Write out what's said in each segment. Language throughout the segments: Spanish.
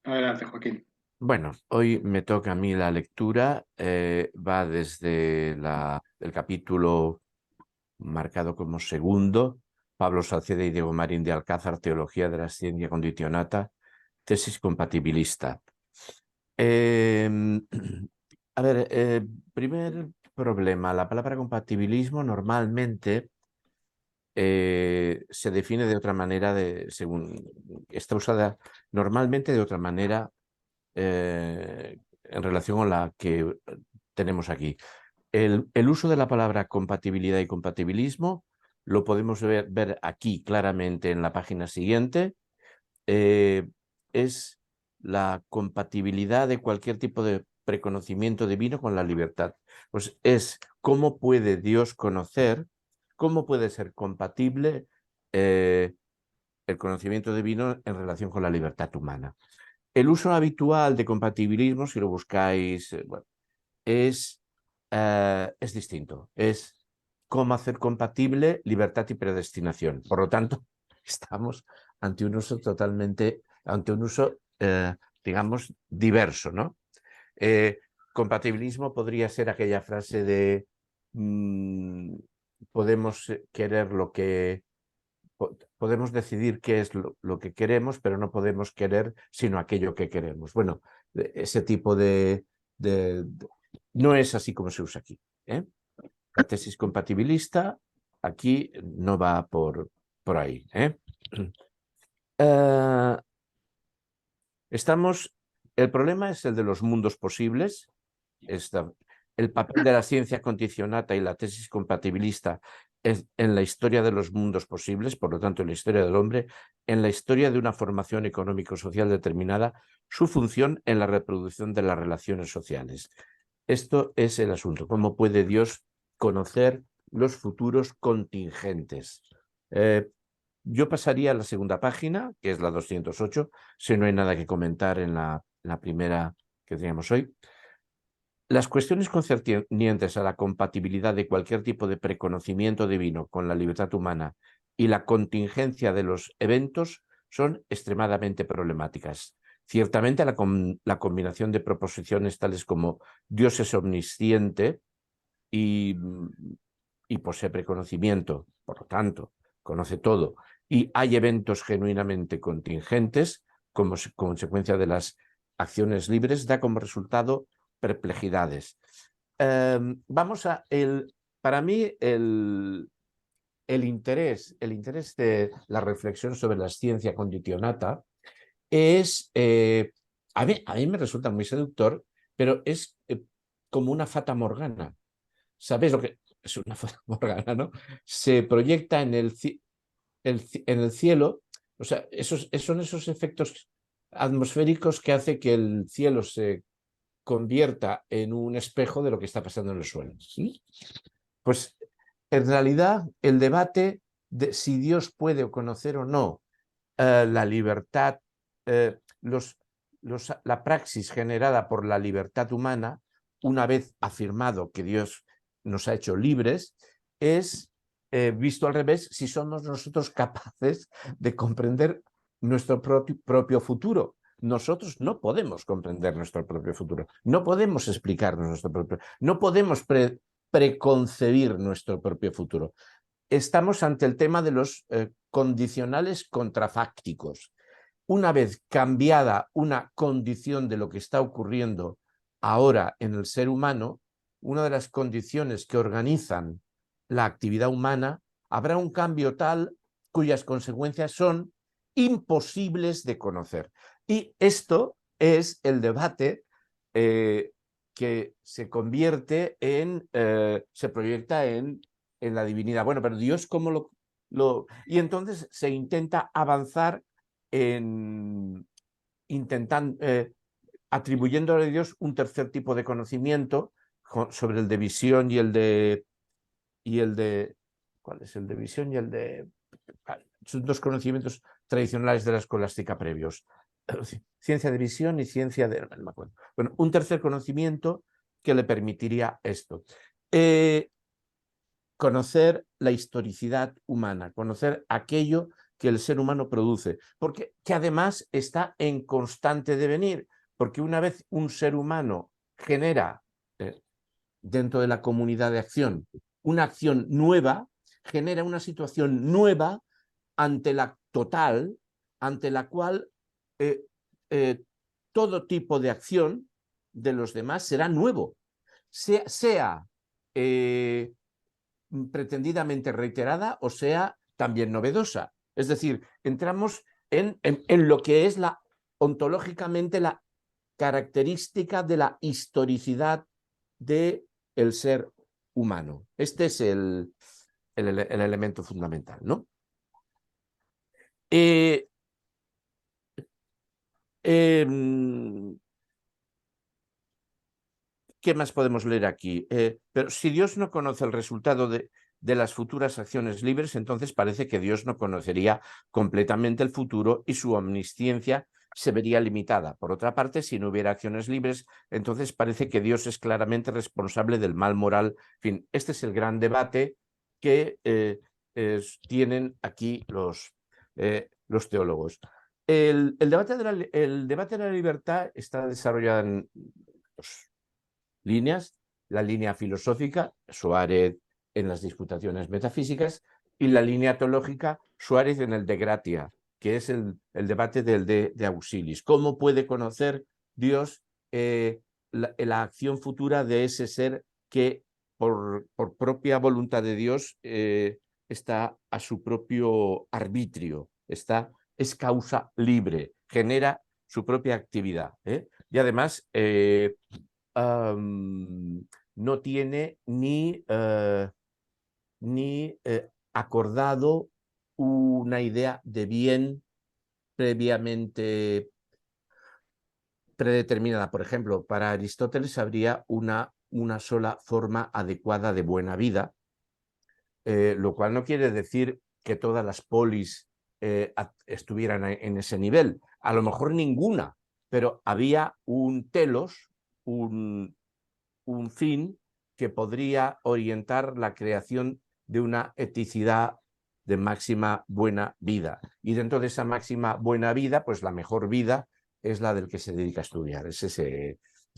Adelante, Joaquín. Bueno, hoy me toca a mí la lectura, va desde el capítulo marcado como segundo, Pablo Salceda y Diego Marín de Alcázar, Teología de la Ciencia Conditionata, tesis compatibilista. Eh, a ver, primer problema, la palabra compatibilismo normalmente se define de otra manera, según está usada normalmente de otra manera en relación con la que tenemos aquí. El uso de la palabra compatibilidad y compatibilismo lo podemos ver aquí claramente en la página siguiente. Es la compatibilidad de cualquier tipo de preconocimiento divino con la libertad. Pues es cómo puede Dios conocer, cómo puede ser compatible el conocimiento divino en relación con la libertad humana. El uso habitual de compatibilismo, si lo buscáis, bueno, es distinto. Es cómo hacer compatible libertad y predestinación. Por lo tanto, estamos ante un uso digamos, diverso, ¿no? Compatibilismo podría ser aquella frase de podemos querer lo que podemos decidir qué es lo que queremos, pero no podemos querer sino aquello que queremos. Bueno, ese tipo no es así como se usa aquí. La tesis compatibilista aquí no va por ahí. El problema es el de los mundos posibles. El papel de la ciencia condicionata y la tesis compatibilista es en la historia de los mundos posibles, por lo tanto en la historia del hombre, en la historia de una formación económico-social determinada, su función en la reproducción de las relaciones sociales. Esto es el asunto. ¿Cómo puede Dios conocer los futuros contingentes? Yo pasaría a la segunda página, que es la 208, si no hay nada que comentar en la primera que teníamos hoy. Las cuestiones concernientes a la compatibilidad de cualquier tipo de preconocimiento divino con la libertad humana y la contingencia de los eventos son extremadamente problemáticas. Ciertamente la combinación de proposiciones tales como Dios es omnisciente y posee preconocimiento, por lo tanto, conoce todo, y hay eventos genuinamente contingentes como consecuencia de las acciones libres, da como resultado perplejidades. Para mí, el interés de la reflexión sobre la ciencia conditionata es, a mí me resulta muy seductor, pero es como una fata morgana. ¿Sabes lo que es una fata morgana, no? Se proyecta en el cielo, o sea, son esos efectos atmosféricos que hace que el cielo se convierta en un espejo de lo que está pasando en el suelo. ¿Sí? Pues en realidad el debate de si Dios puede conocer o no la libertad, la praxis generada por la libertad humana, una vez afirmado que Dios nos ha hecho libres, es visto al revés si somos nosotros capaces de comprender nuestro propio futuro. Nosotros no podemos comprender nuestro propio futuro, no podemos explicarnos nuestro propio, no podemos preconcebir nuestro propio futuro. Estamos ante el tema de los condicionales contrafácticos. Una vez cambiada una condición de lo que está ocurriendo ahora en el ser humano, una de las condiciones que organizan la actividad humana, habrá un cambio tal cuyas consecuencias son imposibles de conocer. Y esto es el debate que se convierte se proyecta en la divinidad. Bueno, pero Dios, ¿cómo Y entonces se intenta avanzar intentando, atribuyéndole a Dios un tercer tipo de conocimiento sobre el de visión y el de ¿cuál es el de visión y el de? Son dos conocimientos tradicionales de la escolástica previos. Ciencia de visión y ciencia de... No me acuerdo. Bueno, un tercer conocimiento que le permitiría esto. Conocer la historicidad humana, conocer aquello que el ser humano produce, porque que además está en constante devenir, porque una vez un ser humano genera dentro de la comunidad de acción una acción nueva, genera una situación nueva ante la total, ante la cual todo tipo de acción de los demás será nuevo, sea pretendidamente reiterada o sea también novedosa. Es decir, entramos en lo que es ontológicamente la característica de la historicidad del ser humano. Este es el elemento fundamental, ¿no? ¿Qué más podemos leer aquí? Pero si Dios no conoce el resultado de las futuras acciones libres, entonces parece que Dios no conocería completamente el futuro y su omnisciencia se vería limitada. Por otra parte, si no hubiera acciones libres, entonces parece que Dios es claramente responsable del mal moral. En fin, este es el gran debate que tienen aquí los teólogos. El debate de la libertad está desarrollado en dos líneas: la línea filosófica, Suárez en las disputaciones metafísicas, y la línea teológica, Suárez en el De Gratia, que es el debate del de Auxilis. ¿Cómo puede conocer Dios la acción futura de ese ser que por propia voluntad de Dios está a su propio arbitrio, es causa libre, genera su propia actividad? Y además no tiene ni acordado una idea de bien previamente predeterminada. Por ejemplo, para Aristóteles habría una sola forma adecuada de buena vida, lo cual no quiere decir que todas las polis estuvieran en ese nivel. A lo mejor ninguna, pero había un telos, un fin que podría orientar la creación de una eticidad de máxima buena vida. Y dentro de esa máxima buena vida, pues la mejor vida es la del que se dedica a estudiar. Es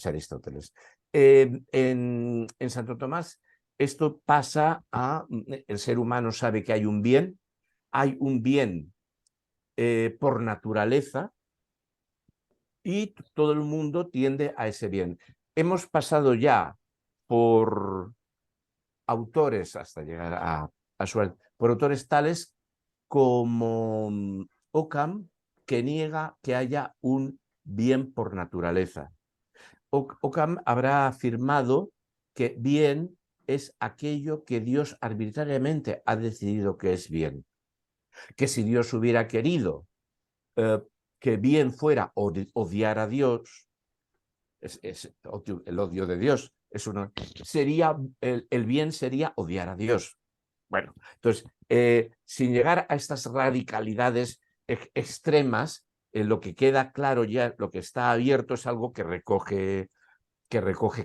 Aristóteles. En Santo Tomás esto pasa a el ser humano sabe que hay un bien por naturaleza, y todo el mundo tiende a ese bien. Hemos pasado ya por autores, hasta llegar a Suárez, por autores tales como Occam, que niega que haya un bien por naturaleza. Occam habrá afirmado que bien es aquello que Dios arbitrariamente ha decidido que es bien. Que si Dios hubiera querido que bien fuera odiar a Dios, el odio de Dios, sería el bien sería odiar a Dios. Bueno, entonces, sin llegar a estas radicalidades extremas, lo que queda claro ya, lo que está abierto es algo que recoge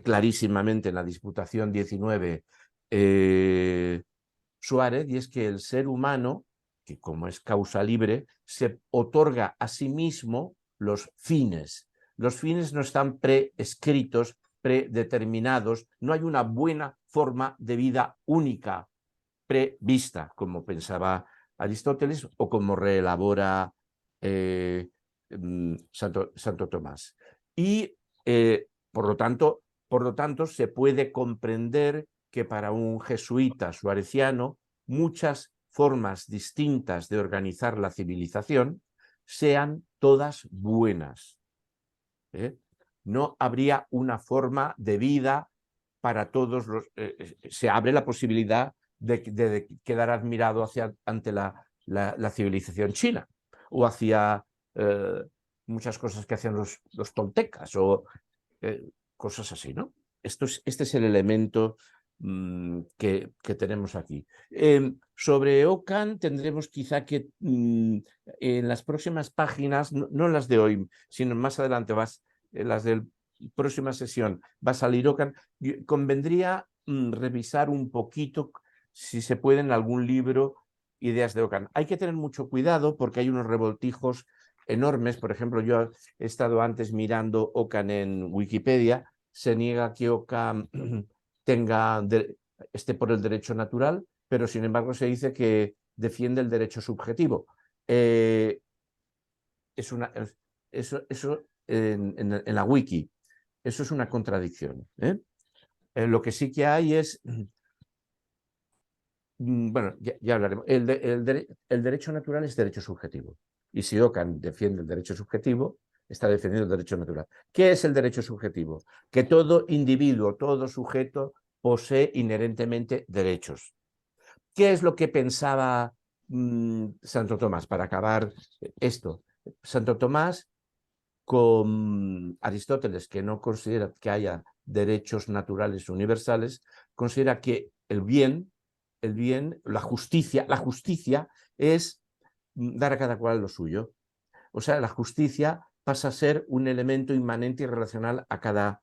clarísimamente en la Disputación 19 Suárez, y es que el ser humano, que como es causa libre, se otorga a sí mismo los fines. Los fines no están preescritos, predeterminados, no hay una buena forma de vida única prevista, como pensaba Aristóteles o como reelabora Santo Tomás. Y por lo tanto, se puede comprender que para un jesuita suareciano muchas formas distintas de organizar la civilización sean todas buenas. No habría una forma de vida para todos los... se abre la posibilidad de quedar admirado ante la civilización china, o hacia muchas cosas que hacían los toltecas, o cosas así, ¿no? Este es el elemento que tenemos aquí. Sobre Occam tendremos quizá que en las próximas páginas, no las de hoy, sino más adelante, las de la próxima sesión, va a salir Occam. Convendría revisar un poquito, si se puede, en algún libro ideas de Ockham. Hay que tener mucho cuidado porque hay unos revoltijos enormes. Por ejemplo, yo he estado antes mirando Ockham en Wikipedia. Se niega que Ockham esté por el derecho natural, pero sin embargo se dice que defiende el derecho subjetivo. Eso en la wiki, eso es una contradicción. Lo que sí que hay es, bueno, ya hablaremos, el derecho natural es derecho subjetivo. Y si Ockham defiende el derecho subjetivo, está defendiendo el derecho natural. ¿Qué es el derecho subjetivo? Que todo individuo, todo sujeto posee inherentemente derechos. ¿Qué es lo que pensaba Santo Tomás? Para acabar esto, Santo Tomás, con Aristóteles, que no considera que haya derechos naturales universales, considera que el bien, la justicia es dar a cada cual lo suyo. O sea, la justicia pasa a ser un elemento inmanente y relacional a cada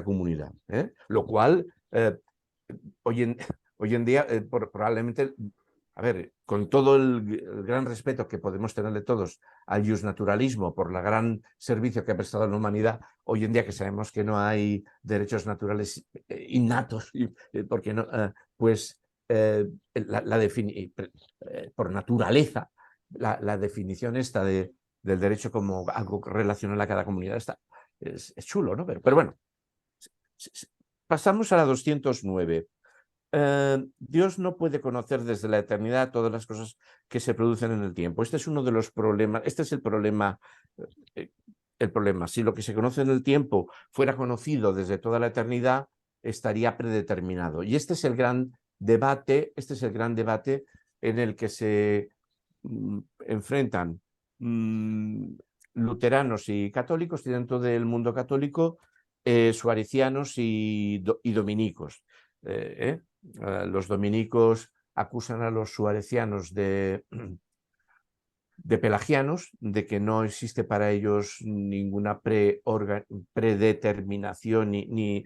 comunidad. Lo cual, hoy en día, probablemente, a ver, con todo el gran respeto que podemos tenerle todos al justnaturalismo por el gran servicio que ha prestado a la humanidad, hoy en día que sabemos que no hay derechos naturales innatos, porque no, pues por naturaleza, la definición esta del derecho como algo relacional a cada comunidad es chulo, ¿no? Pero bueno, pasamos a la 209. Dios no puede conocer desde la eternidad todas las cosas que se producen en el tiempo. Este es uno de los problemas, este es el problema. Si lo que se conoce en el tiempo fuera conocido desde toda la eternidad, estaría predeterminado. Y este es el gran debate, en el que se enfrentan luteranos y católicos, y dentro del mundo católico, suarecianos y dominicos. Los dominicos acusan a los suarecianos de pelagianos, de que no existe para ellos ninguna predeterminación, ni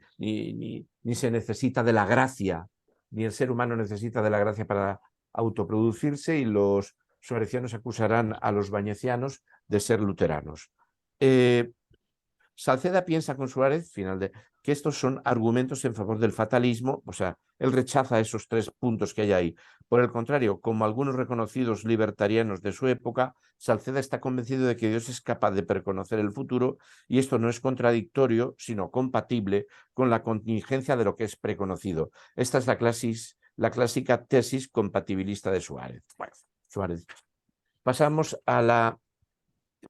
se necesita de la gracia, ni el ser humano necesita de la gracia para autoproducirse, y los suarecianos acusarán a los bañecianos de ser luteranos. Salceda piensa con Suárez, que estos son argumentos en favor del fatalismo, o sea, él rechaza esos tres puntos que hay ahí. Por el contrario, como algunos reconocidos libertarianos de su época, Salceda está convencido de que Dios es capaz de preconocer el futuro, y esto no es contradictorio, sino compatible con la contingencia de lo que es preconocido. Esta es la clásica tesis compatibilista de Suárez. Bueno, Suárez. Pasamos a la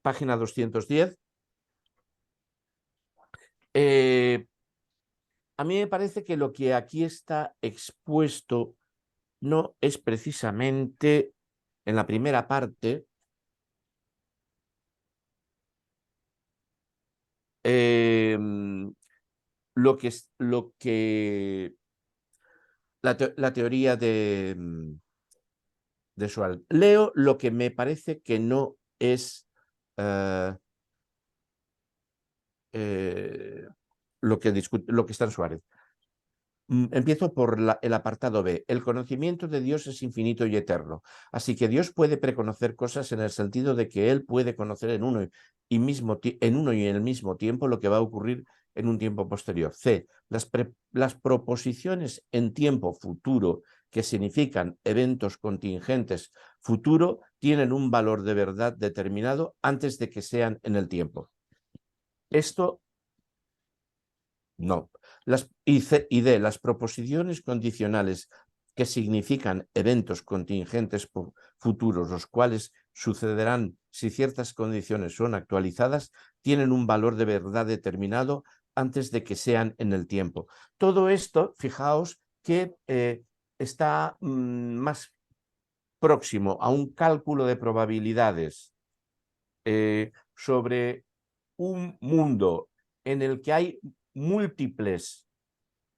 página 210. A mí me parece que lo que aquí está expuesto no es precisamente, en la primera parte, la teoría de Suárez. Leo lo que me parece que no es lo que está en Suárez. Empiezo por el apartado B. El conocimiento de Dios es infinito y eterno. Así que Dios puede preconocer cosas en el sentido de que Él puede conocer en uno y en el mismo tiempo lo que va a ocurrir en un tiempo posterior. C. Las proposiciones en tiempo futuro, que significan eventos contingentes futuro, tienen un valor de verdad determinado antes de que sean en el tiempo. Esto no. Y D, las proposiciones condicionales, que significan eventos contingentes futuros, los cuales sucederán si ciertas condiciones son actualizadas, tienen un valor de verdad determinado antes de que sean en el tiempo. Todo esto, fijaos que está más próximo a un cálculo de probabilidades sobre un mundo en el que hay múltiples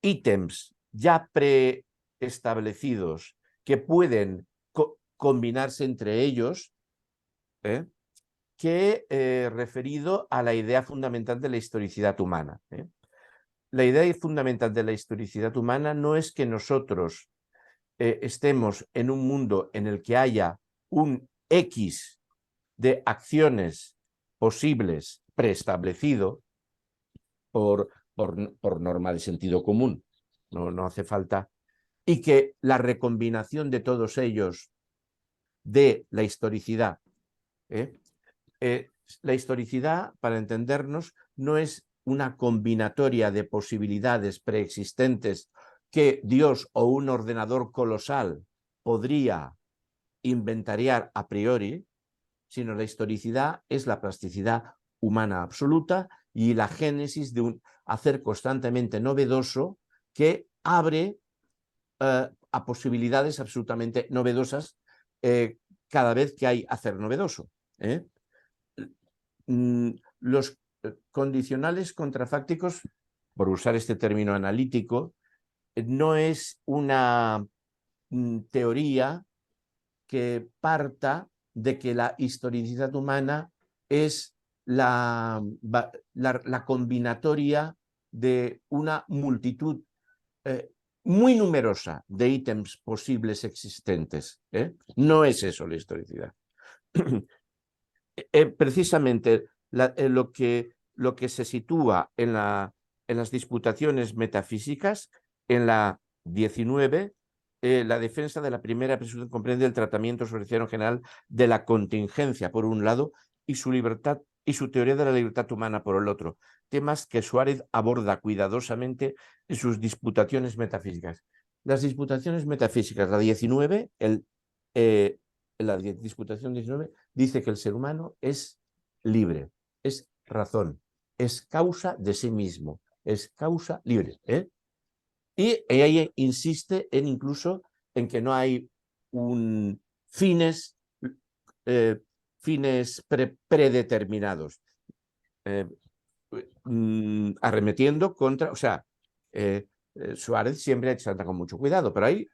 ítems ya preestablecidos que pueden combinarse entre ellos, que referido a la idea fundamental de la historicidad humana. La idea fundamental de la historicidad humana no es que nosotros estemos en un mundo en el que haya un X de acciones posibles preestablecido por norma de sentido común, no hace falta, y que la recombinación de todos ellos de la historicidad. La historicidad, para entendernos, no es una combinatoria de posibilidades preexistentes que Dios o un ordenador colosal podría inventariar a priori, sino la historicidad es la plasticidad humana absoluta y la génesis de un hacer constantemente novedoso que abre a posibilidades absolutamente novedosas cada vez que hay hacer novedoso. Los condicionales contrafácticos, por usar este término analítico, no es una teoría que parta de que la historicidad humana es la combinatoria de una multitud muy numerosa de ítems posibles existentes. No es eso la historicidad. Precisamente lo que se sitúa en las disputaciones metafísicas, en la 19, la defensa de la primera presunción comprende el tratamiento social en general de la contingencia, por un lado, y su libertad y su teoría de la libertad humana, por el otro. Temas que Suárez aborda cuidadosamente en sus disputaciones metafísicas. Las disputaciones metafísicas, la 19, la disputación 19, dice que el ser humano es libre, es razón, es causa de sí mismo, es causa libre. Y ella insiste incluso en que no hay fines predeterminados, arremetiendo contra, o sea, Suárez siempre anda con mucho cuidado, pero ahí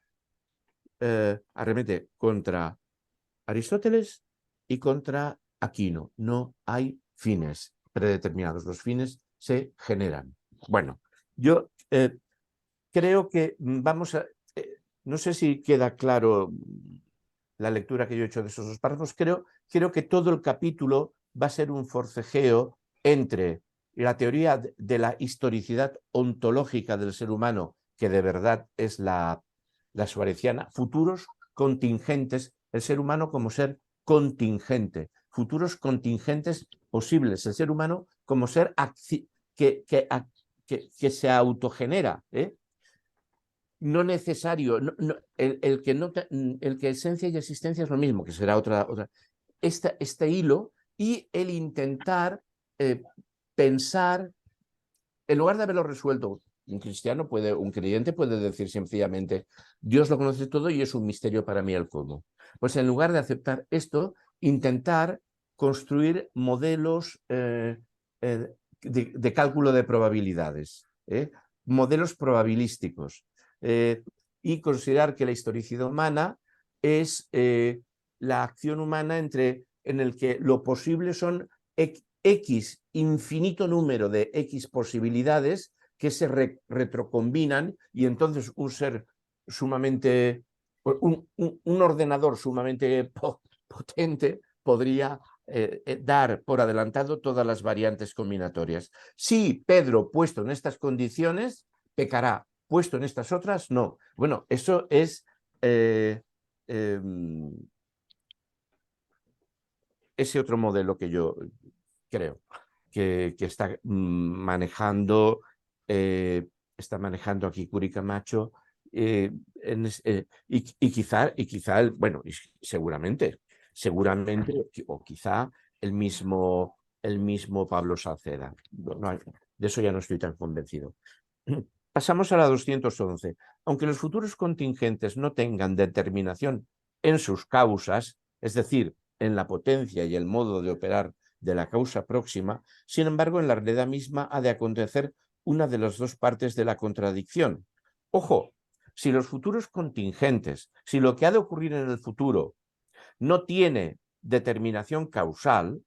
arremete contra Aristóteles y contra Aquino. No hay fines predeterminados, los fines se generan. Bueno, yo creo que vamos a... no sé si queda claro la lectura que yo he hecho de esos dos párrafos. Creo que todo el capítulo va a ser un forcejeo entre la teoría de la historicidad ontológica del ser humano, que de verdad es la suareciana, futuros contingentes, el ser humano como ser contingente, futuros contingentes posibles, el ser humano como ser que se autogenera, no necesario, el que esencia y existencia es lo mismo, que será otra este hilo, y el intentar pensar, en lugar de haberlo resuelto, un creyente puede decir sencillamente, Dios lo conoce todo y es un misterio para mí el cómo. Pues en lugar de aceptar esto, intentar construir modelos de cálculo de probabilidades, modelos probabilísticos, y considerar que la historicidad humana es la acción humana en el que lo posible son X infinito número de X posibilidades que se retrocombinan, y entonces un ser sumamente, un ordenador sumamente potente podría dar por adelantado todas las variantes combinatorias. Si Pedro, puesto en estas condiciones, pecará, puesto en estas otras, no. Bueno, eso es ese otro modelo que yo creo que está manejando aquí Curi Camacho, y quizá, bueno, seguramente, o quizá el mismo Pablo Salceda. De eso ya no estoy tan convencido. Pasamos a la 211. Aunque los futuros contingentes no tengan determinación en sus causas, es decir, en la potencia y el modo de operar de la causa próxima, sin embargo, en la realidad misma ha de acontecer una de las dos partes de la contradicción. Ojo, si los futuros contingentes, si lo que ha de ocurrir en el futuro no tiene determinación causal,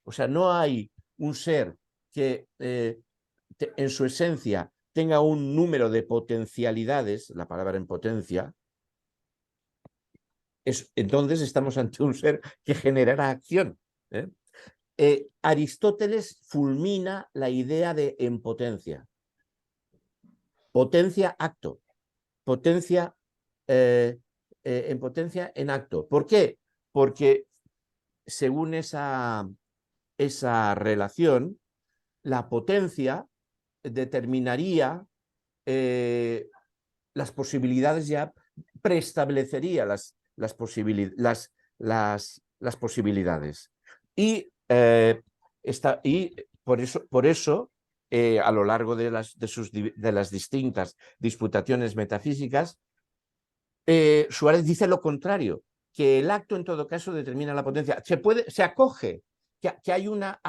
o sea, no hay un ser que en su esencia tenga un número de potencialidades, la palabra en potencia, entonces estamos ante un ser que generará acción. Aristóteles fulmina la idea de en potencia. Potencia, acto. Potencia, en potencia, en acto. ¿Por qué? Porque según esa relación, la potencia determinaría las posibilidades, ya preestablecería las posibilidades. Y por eso a lo largo de las distintas disputaciones metafísicas, Suárez dice lo contrario, que el acto en todo caso determina la potencia. Se acoge que hay una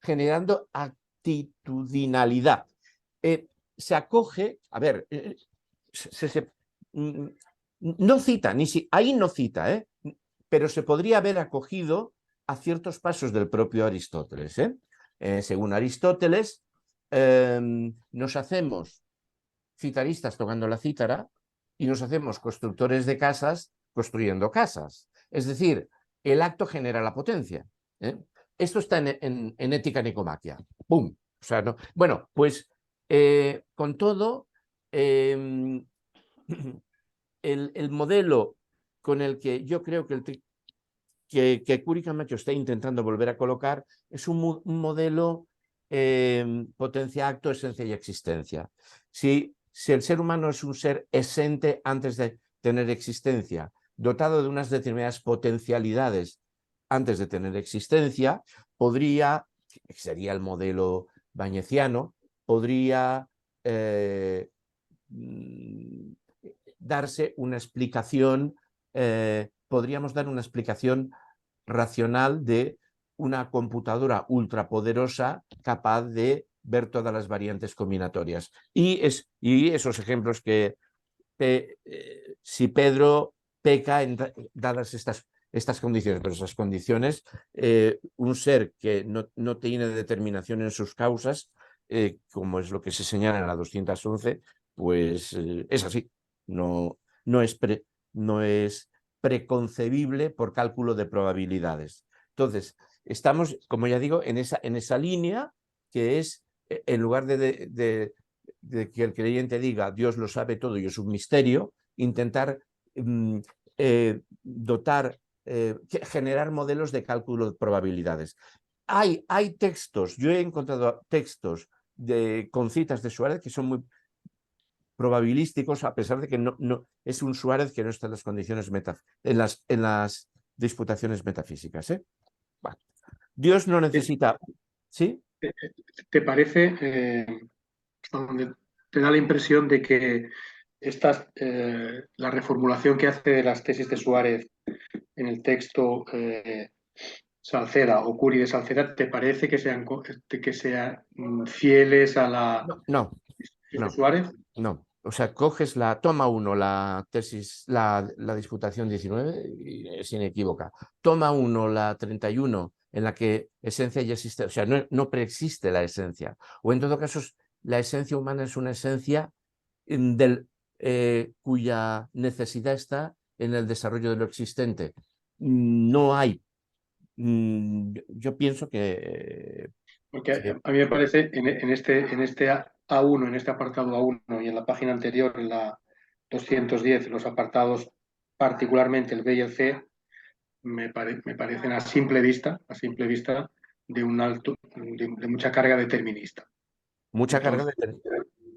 generando actitudinalidad. Se acoge, a ver, no cita, ahí no cita, pero se podría haber acogido a ciertos pasos del propio Aristóteles. Según Aristóteles, nos hacemos citaristas tocando la cítara y nos hacemos constructores de casas construyendo casas. Es decir, el acto genera la potencia. Esto está en Ética Nicomaquia. ¡Pum! O sea, no. Bueno, pues con todo, el modelo con el que yo creo que Curi Camacho está intentando volver a colocar es un modelo potencia, acto, esencia y existencia. Si el ser humano es un ser esente antes de tener existencia, dotado de unas determinadas potencialidades antes de tener existencia, sería el modelo bañeciano, podría darse una explicación, podríamos dar una explicación racional de una computadora ultrapoderosa capaz de ver todas las variantes combinatorias. Y esos ejemplos que si Pedro peca dadas estas condiciones, pero esas condiciones, un ser que no tiene determinación en sus causas, como es lo que se señala en la 211, pues es así. No es preconcebible por cálculo de probabilidades. Entonces, estamos, como ya digo, en esa línea que es, en lugar de que el creyente diga Dios lo sabe todo y es un misterio, intentar generar modelos de cálculo de probabilidades. Hay textos, yo he encontrado textos con citas de Suárez que son muy probabilísticos, a pesar de que no es un Suárez que no está en las condiciones en las disputaciones metafísicas. Bueno, Dios no necesita... ¿Sí? ¿Te parece, donde te da la impresión de que la reformulación que hace de las tesis de Suárez en el texto Salceda o Curi de Salceda, ¿te parece que sean fieles a la No, tesis de no, Suárez? no. O sea, toma uno la tesis, la disputación 19 y es inequívoca. Toma uno la 31 en la que esencia ya existe, o sea, no preexiste la esencia. O en todo caso, la esencia humana es una esencia cuya necesidad está en el desarrollo de lo existente. No hay. Yo pienso que... Porque a mí me parece en este A1, en este apartado A1 y en la página anterior, en la 210, los apartados particularmente el B y el C, me parecen a simple vista de un alto, de mucha carga determinista. Mucha carga Entonces,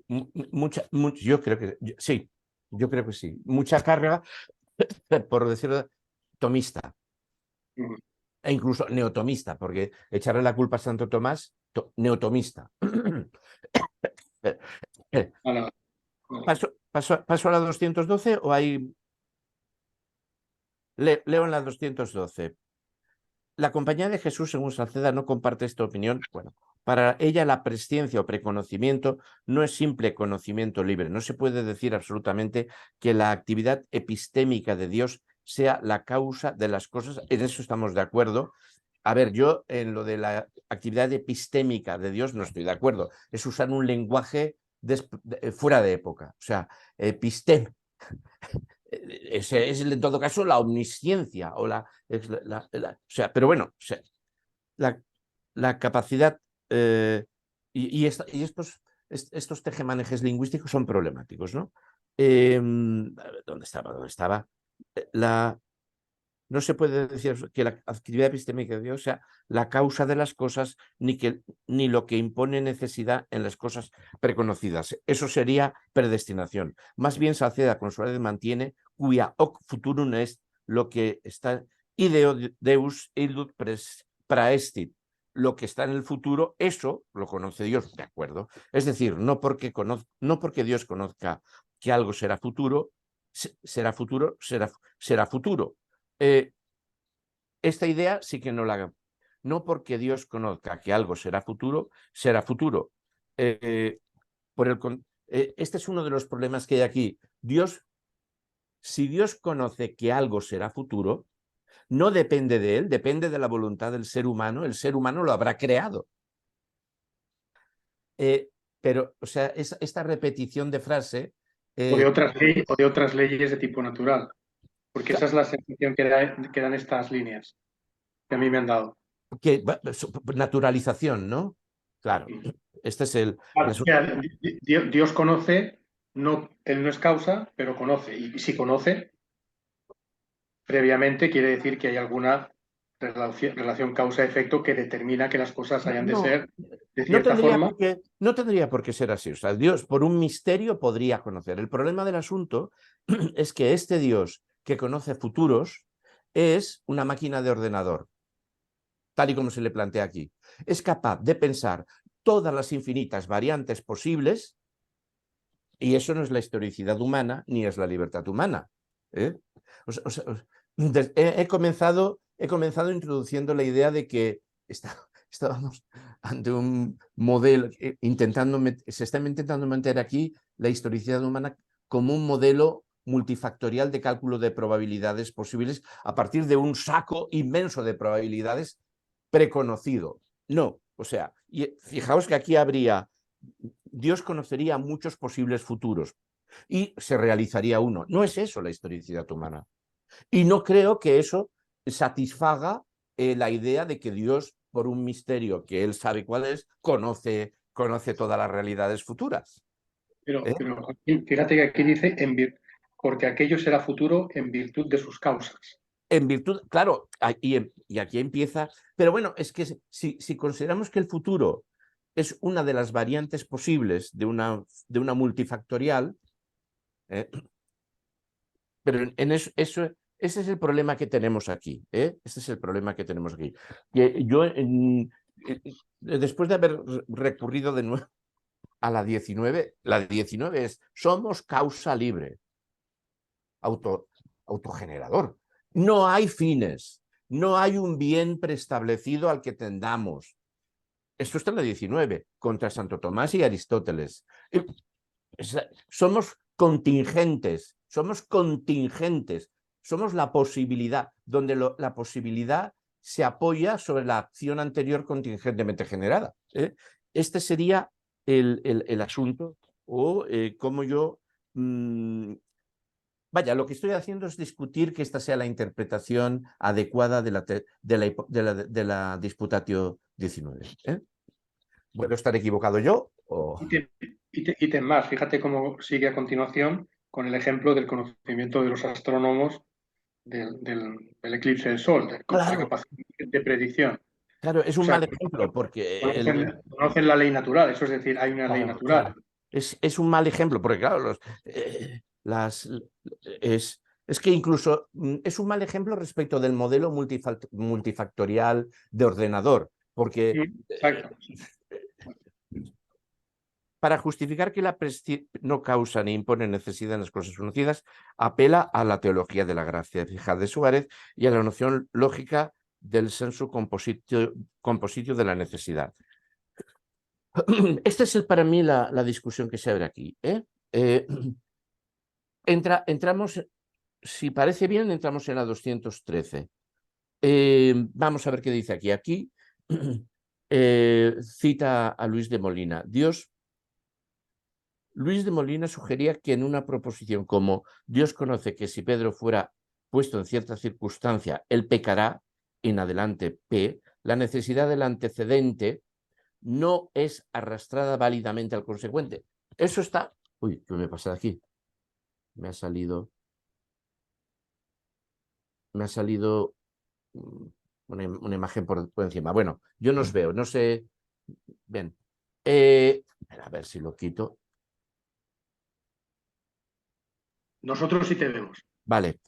de... yo creo que sí, yo creo que sí. Mucha carga, por decirlo, tomista e incluso neotomista, porque echarle la culpa a Santo Tomás, neotomista. vale. ¿Paso a la 212 o hay... Leo en la 212. La Compañía de Jesús, según Salceda, no comparte esta opinión. Bueno, para ella la presciencia o preconocimiento no es simple conocimiento libre. No se puede decir absolutamente que la actividad epistémica de Dios sea la causa de las cosas. En eso estamos de acuerdo. A ver, yo en lo de la actividad epistémica de Dios no estoy de acuerdo. Es usar un lenguaje fuera de época. O sea, Ese es en todo caso la omnisciencia o o sea, pero bueno, o sea, la capacidad y estos tejemanejes lingüísticos son problemáticos, ¿no? ¿Dónde estaba? ¿Dónde estaba? No se puede decir que la actividad epistémica de Dios sea la causa de las cosas ni lo que impone necesidad en las cosas preconocidas. Eso sería predestinación. Más bien Salceda con suavidad mantiene cuya hoc futurum est lo que está ideo Deus illud praestit. Lo que está en el futuro, eso lo conoce Dios, de acuerdo. Es decir, no porque Dios conozca que algo será futuro, será futuro. Esta idea sí que no la haga. No porque Dios conozca que algo será futuro, será futuro. Este es uno de los problemas que hay aquí. Si Dios conoce que algo será futuro, no depende de él, depende de la voluntad del ser humano. El ser humano lo habrá creado. Pero, o sea, esta repetición de frase... o de otras leyes de tipo natural, porque esa es la sensación que dan estas líneas que a mí me han dado. Naturalización, ¿no? Claro, este es el... Claro, o sea, Dios conoce, él no es causa, pero conoce. Y si conoce, previamente quiere decir que hay alguna relación causa-efecto que determina que las cosas hayan de ser de cierta forma. No tendría por qué ser así. O sea, Dios por un misterio podría conocer. El problema del asunto es que este Dios que conoce futuros es una máquina de ordenador, tal y como se le plantea aquí. Es capaz de pensar todas las infinitas variantes posibles y eso no es la historicidad humana ni es la libertad humana. He comenzado introduciendo la idea de que estábamos ante un modelo, se está intentando meter aquí la historicidad humana como un modelo multifactorial de cálculo de probabilidades posibles a partir de un saco inmenso de probabilidades preconocido. No, o sea, fijaos que aquí Dios conocería muchos posibles futuros y se realizaría uno. No es eso la historicidad humana. Y no creo que eso satisfaga la idea de que Dios, por un misterio que él sabe cuál es, conoce todas las realidades futuras. Pero fíjate que aquí dice porque aquello será futuro en virtud de sus causas. En virtud, claro, y aquí empieza, pero bueno, es que si consideramos que el futuro es una de las variantes posibles de una multifactorial, pero ese es el problema que tenemos aquí. Este es el problema que tenemos aquí. Yo, después de haber recurrido de nuevo a la 19 es somos causa libre, autogenerador. No hay fines, no hay un bien preestablecido al que tendamos. Esto está en la 19, contra Santo Tomás y Aristóteles. Somos contingentes, somos la posibilidad, donde la posibilidad se apoya sobre la acción anterior contingentemente generada. Este sería el asunto, o cómo yo... Vaya, lo que estoy haciendo es discutir que esta sea la interpretación adecuada de la Disputatio 19. ¿Puedo estar equivocado yo? O... Ítem más, fíjate cómo sigue a continuación con el ejemplo del conocimiento de los astrónomos del eclipse del Sol, de la capacidad de predicción. Claro, es un mal ejemplo porque... Conocen la ley natural, eso es decir, hay una ley natural. Claro. Es un mal ejemplo porque, claro, es que incluso es un mal ejemplo respecto del modelo multifactorial de ordenador, porque para justificar que la no causa ni impone necesidad en las cosas conocidas, apela a la teología de la gracia fija de Suárez y a la noción lógica del sensu compositio de la necesidad. Esta es para mí la discusión que se abre aquí. Entramos, si parece bien, entramos en la 213. Vamos a ver qué dice aquí. Aquí cita a Luis de Molina. Dios Luis de Molina sugería que en una proposición como Dios conoce que si Pedro fuera puesto en cierta circunstancia, él pecará, en adelante P, la necesidad del antecedente no es arrastrada válidamente al consecuente. Eso está... Uy, ¿qué me pasa de aquí? Me ha salido una imagen por encima. Bueno, yo no os veo, no sé... Bien. A ver si lo quito. Nosotros sí te vemos. Vale.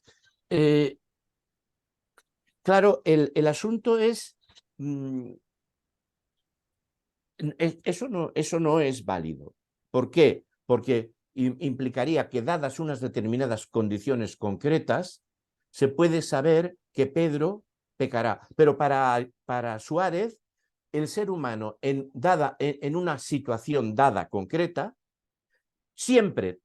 Claro, el asunto es... eso no es válido. ¿Por qué? Porque implicaría que, dadas unas determinadas condiciones concretas, se puede saber que Pedro pecará. Pero para Suárez, el ser humano en una situación dada concreta, siempre,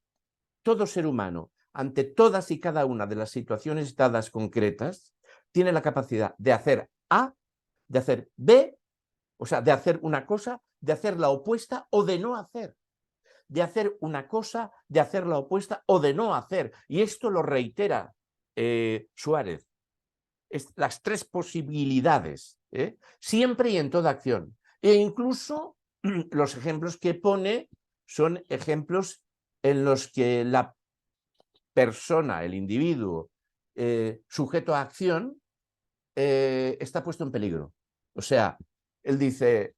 todo ser humano, ante todas y cada una de las situaciones dadas concretas, tiene la capacidad de hacer A, de hacer B, o sea, de hacer una cosa, de hacer la opuesta o de no hacer. De hacer una cosa, de hacer la opuesta o de no hacer. Y esto lo reitera Suárez. Las tres posibilidades, siempre y en toda acción. E incluso los ejemplos que pone son ejemplos en los que la persona, el individuo, sujeto a acción, está puesto en peligro. O sea, él dice,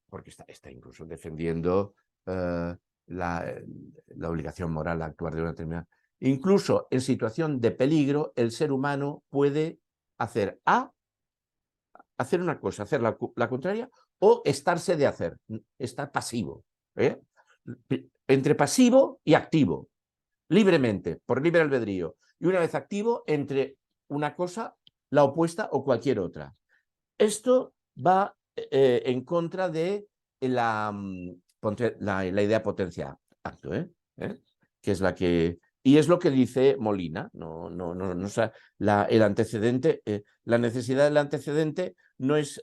porque está incluso defendiendo la obligación moral a actuar de una determinada. Incluso en situación de peligro, el ser humano puede hacer hacer una cosa, hacer la contraria, o estarse de hacer, estar pasivo. Entre pasivo y activo, libremente, por libre albedrío. Y una vez activo, entre una cosa, la opuesta o cualquier otra. Esto va en contra de la idea potencia acto, que es la que... Y es lo que dice Molina, el antecedente, la necesidad del antecedente no es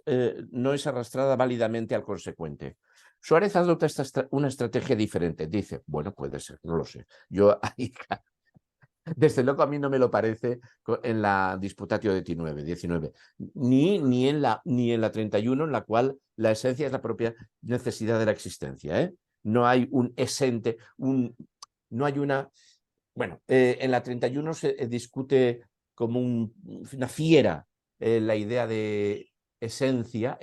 arrastrada válidamente al consecuente. Suárez adopta una estrategia diferente. Dice, bueno, puede ser, no lo sé. Yo ahí, desde luego a mí no me lo parece en la Disputatio 19, ni en la 31, en la cual la esencia es la propia necesidad de la existencia. No hay un esente, no hay una... Bueno, en la 31 se discute como una fiera la idea de esencia,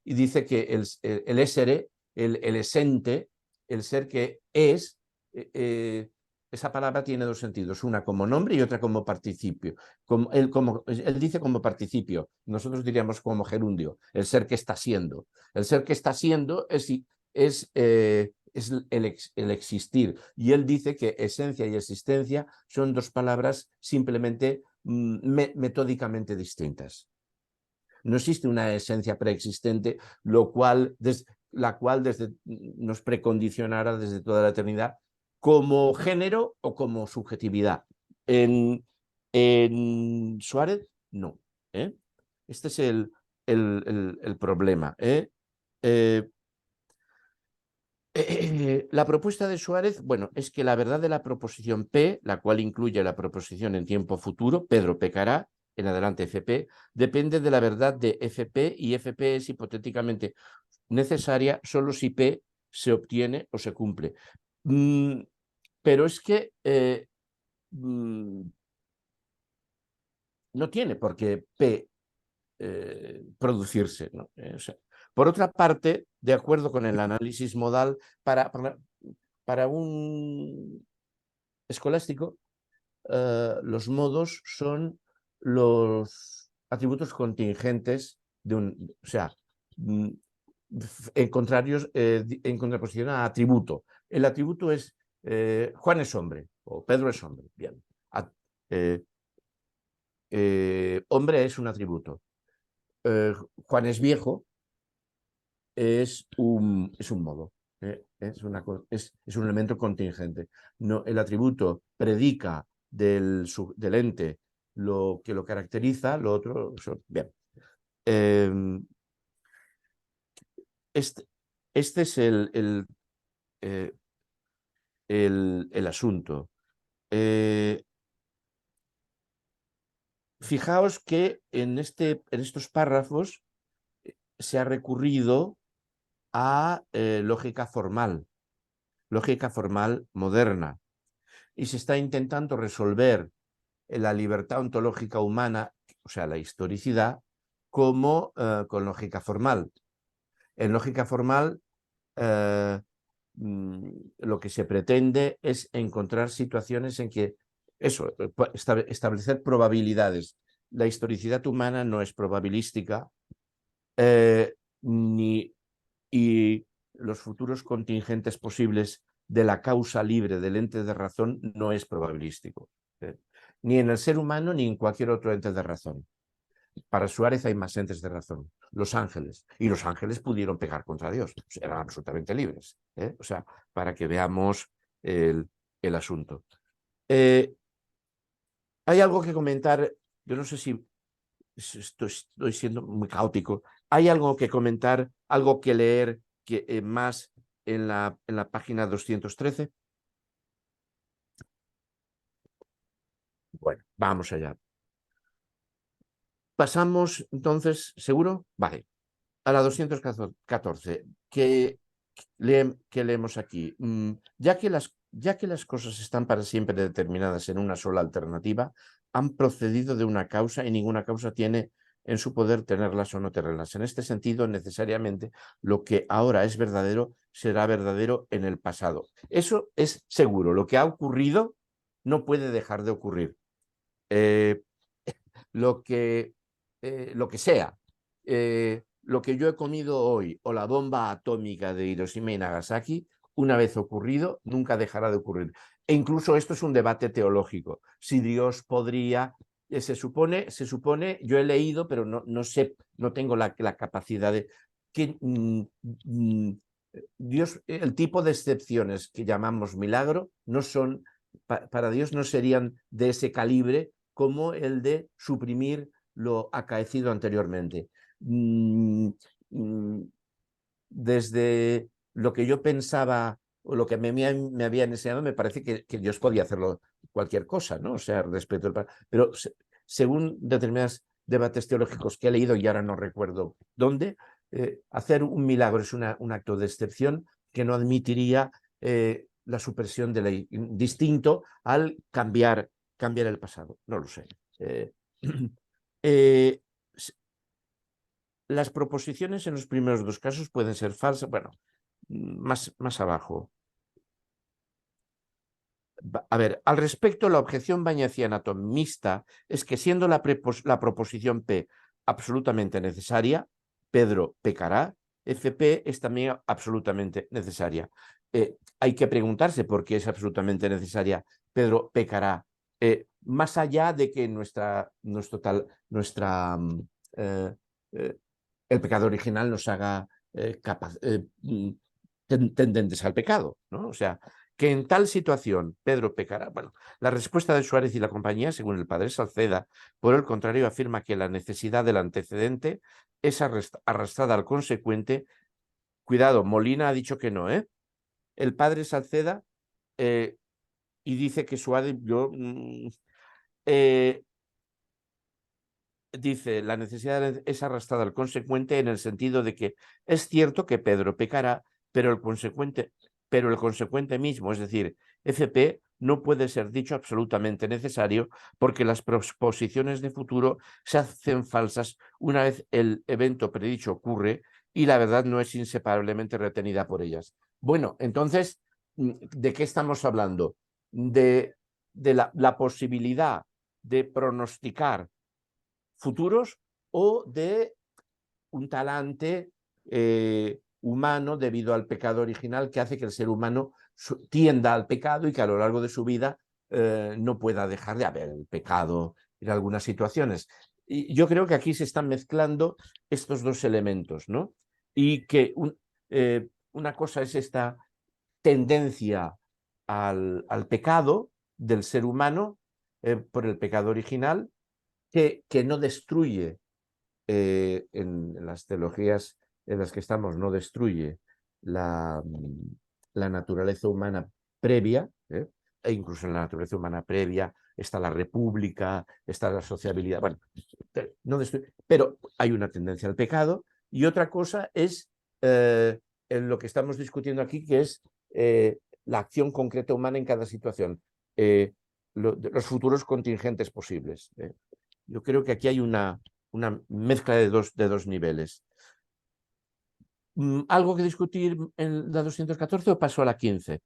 y dice que el essere, el esente, el ser que es, esa palabra tiene dos sentidos, una como nombre y otra como participio. Él dice como participio, nosotros diríamos como gerundio, el ser que está siendo. El ser que está siendo es el existir. Y él dice que esencia y existencia son dos palabras simplemente metódicamente distintas. No existe una esencia preexistente, la cual nos precondicionara desde toda la eternidad como género o como subjetividad. En Suárez, no. Este es el problema. La propuesta de Suárez, bueno, es que la verdad de la proposición P, la cual incluye la proposición en tiempo futuro, Pedro pecará, en adelante FP, depende de la verdad de FP, y FP es hipotéticamente necesaria solo si P se obtiene o se cumple. Pero es que no tiene por qué P producirse, ¿no? O sea, por otra parte, de acuerdo con el análisis modal, para un escolástico, los modos son los atributos contingentes de un, o sea, en contraposición a atributo. El atributo es Juan es hombre o Pedro es hombre. Bien. Hombre es un atributo. Juan es viejo es un modo. Es un elemento contingente. No, el atributo predica del ente lo que lo caracteriza, lo otro... Bien. Este es el asunto. Fijaos que en estos párrafos se ha recurrido a lógica formal moderna, y se está intentando resolver la libertad ontológica humana, o sea, la historicidad, como con lógica formal. En lógica formal, lo que se pretende es encontrar situaciones en que establecer probabilidades. La historicidad humana no es probabilística, y los futuros contingentes posibles de la causa libre del ente de razón no es probabilístico, ni en el ser humano ni en cualquier otro ente de razón. Para Suárez hay más entes de razón, los ángeles, y los ángeles pudieron pecar contra Dios, eran absolutamente libres, o sea, para que veamos el asunto. Hay algo que comentar, yo no sé si estoy siendo muy caótico. ¿Hay algo que comentar, algo que leer más en la página 213? Bueno, vamos allá. Pasamos entonces, ¿seguro? Vale. A la 214. ¿Qué leemos aquí? Ya que las cosas están para siempre determinadas en una sola alternativa, han procedido de una causa y ninguna causa tiene en su poder tenerlas o no tenerlas. En este sentido, necesariamente, lo que ahora es verdadero será verdadero en el pasado. Eso es seguro. Lo que ha ocurrido no puede dejar de ocurrir. Lo que sea. Lo que yo he comido hoy o la bomba atómica de Hiroshima y Nagasaki, una vez ocurrido, nunca dejará de ocurrir. E incluso esto es un debate teológico. Si Dios podría, se supone, yo he leído, pero no sé, no tengo la capacidad de que Dios, el tipo de excepciones que llamamos milagro, no son, para Dios no serían de ese calibre como el de suprimir lo acaecido anteriormente. Desde lo que yo pensaba o lo que me habían enseñado, me parece que Dios podía hacerlo cualquier cosa, ¿no? O sea, respecto al... Pero según determinados debates teológicos que he leído, y ahora no recuerdo dónde, hacer un milagro es un acto de excepción que no admitiría la supresión de ley, distinto al cambiar el pasado. No lo sé. Las proposiciones en los primeros dos casos pueden ser falsas. Bueno, más abajo. A ver, al respecto, la objeción bayesiana atomista es que siendo la proposición P absolutamente necesaria, Pedro pecará, FP es también absolutamente necesaria. Hay que preguntarse por qué es absolutamente necesaria, Pedro pecará, más allá de que el pecado original nos haga tendentes al pecado, ¿no? O sea, que en tal situación Pedro pecará. Bueno, la respuesta de Suárez y la compañía, según el padre Salceda, por el contrario, afirma que la necesidad del antecedente es arrastrada al consecuente. Cuidado, Molina ha dicho que no, ¿eh? El padre Salceda, y dice que Suárez, dice, la necesidad es arrastrada al consecuente en el sentido de que es cierto que Pedro pecará, pero el consecuente mismo, es decir, FP, no puede ser dicho absolutamente necesario porque las proposiciones de futuro se hacen falsas una vez el evento predicho ocurre y la verdad no es inseparablemente retenida por ellas. Bueno, entonces, ¿de qué estamos hablando? De la posibilidad de pronosticar futuros o de un talante humano debido al pecado original que hace que el ser humano tienda al pecado y que a lo largo de su vida no pueda dejar de haber el pecado en algunas situaciones. Y yo creo que aquí se están mezclando estos dos elementos, ¿no? Y que una cosa es esta tendencia al pecado del ser humano por el pecado original que no destruye en las teologías en las que estamos, no destruye la naturaleza humana previa, e incluso en la naturaleza humana previa está la república, está la sociabilidad, bueno, no pero hay una tendencia al pecado, y otra cosa es en lo que estamos discutiendo aquí, que es la acción concreta humana en cada situación, los futuros contingentes posibles. Yo creo que aquí hay una mezcla de dos niveles. ¿Algo que discutir en la 214 o paso a la 15?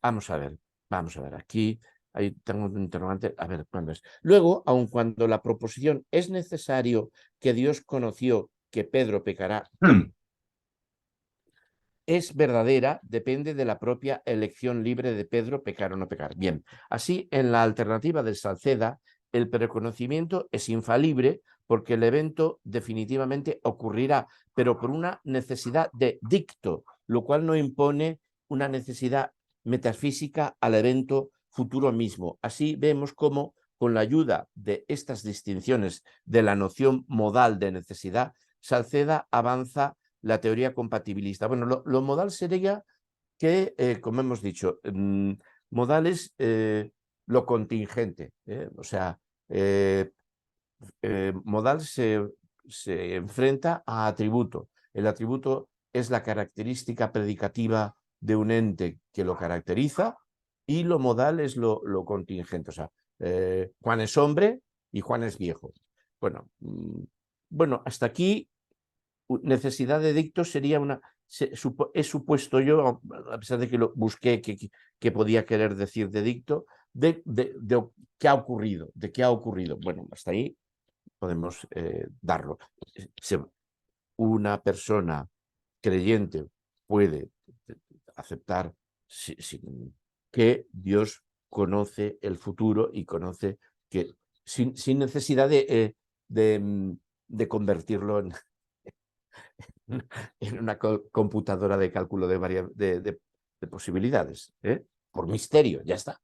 Vamos a ver, aquí ahí tengo un interrogante, a ver cuándo es. Luego, aun cuando la proposición es necesario que Dios conoció que Pedro pecará, es verdadera, depende de la propia elección libre de Pedro pecar o no pecar. Bien, así en la alternativa de Salceda, el preconocimiento es infalible porque el evento definitivamente ocurrirá, pero por una necesidad de dicto, lo cual no impone una necesidad metafísica al evento futuro mismo. Así vemos cómo, con la ayuda de estas distinciones de la noción modal de necesidad, Salceda avanza la teoría compatibilista. Bueno, lo modal sería que, como hemos dicho, modal es lo contingente, o sea, modal se enfrenta a atributo. El atributo es la característica predicativa de un ente que lo caracteriza, y lo modal es lo contingente. O sea, Juan es hombre y Juan es viejo. Bueno, hasta aquí necesidad de dicto sería una... He supuesto yo, a pesar de que lo busqué, que podía querer decir de dicto, de qué ha ocurrido, de qué ha ocurrido. Bueno, hasta ahí podemos darlo. Una persona creyente puede aceptar que Dios conoce el futuro y conoce que sin necesidad de convertirlo en una computadora de cálculo de posibilidades, por misterio, ya está.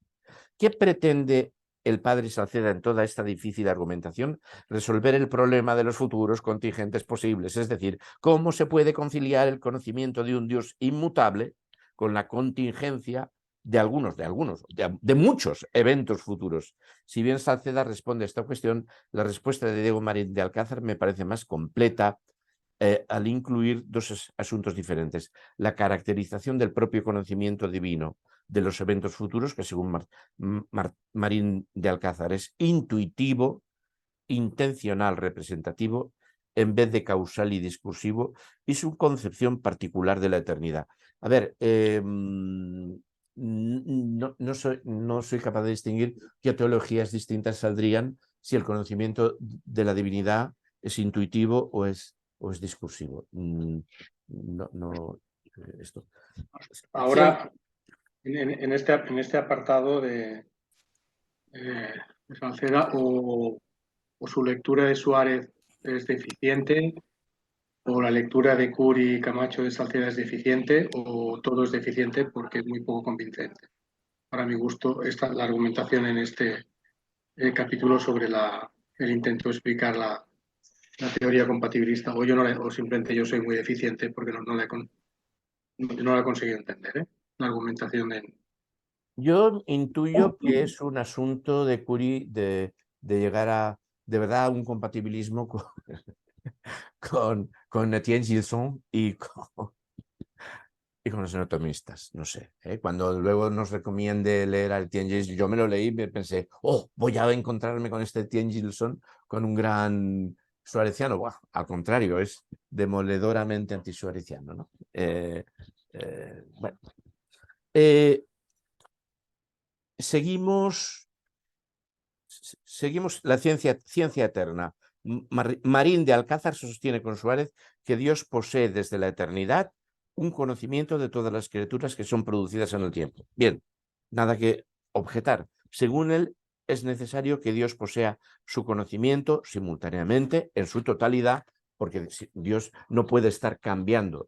¿Qué pretende el padre Salceda en toda esta difícil argumentación? Resolver el problema de los futuros contingentes posibles, es decir, cómo se puede conciliar el conocimiento de un Dios inmutable con la contingencia de muchos eventos futuros. Si bien Salceda responde a esta cuestión, la respuesta de Diego Marín de Alcázar me parece más completa al incluir dos asuntos diferentes: la caracterización del propio conocimiento divino de los eventos futuros, que según Marín de Alcázar es intuitivo, intencional, representativo, en vez de causal y discursivo, y su concepción particular de la eternidad. A ver, no soy capaz de distinguir qué teologías distintas saldrían si el conocimiento de la divinidad es intuitivo o es discursivo. Esto. Ahora, en este apartado de Salceda, o su lectura de Suárez es deficiente, o la lectura de Curi y Camacho de Salceda es deficiente, o todo es deficiente porque es muy poco convincente. Para mi gusto, la argumentación en este capítulo sobre el intento de explicar la teoría compatibilista, o simplemente yo soy muy deficiente porque no la he conseguido entender, la argumentación de... Yo intuyo que es un asunto de Curie de llegar de verdad a un compatibilismo con Etienne Gilson y con los anatomistas, no sé. Cuando luego nos recomiende leer a Etienne Gilson, yo me lo leí y me pensé, voy a encontrarme con este Etienne Gilson, con un gran suareciano. Buah, al contrario, es demoledoramente antisuareciano, ¿no? Bueno. Seguimos la ciencia eterna. Marín de Alcázar sostiene con Suárez que Dios posee desde la eternidad un conocimiento de todas las criaturas que son producidas en el tiempo. Bien, nada que objetar. Según él, es necesario que Dios posea su conocimiento simultáneamente en su totalidad, porque Dios no puede estar cambiando,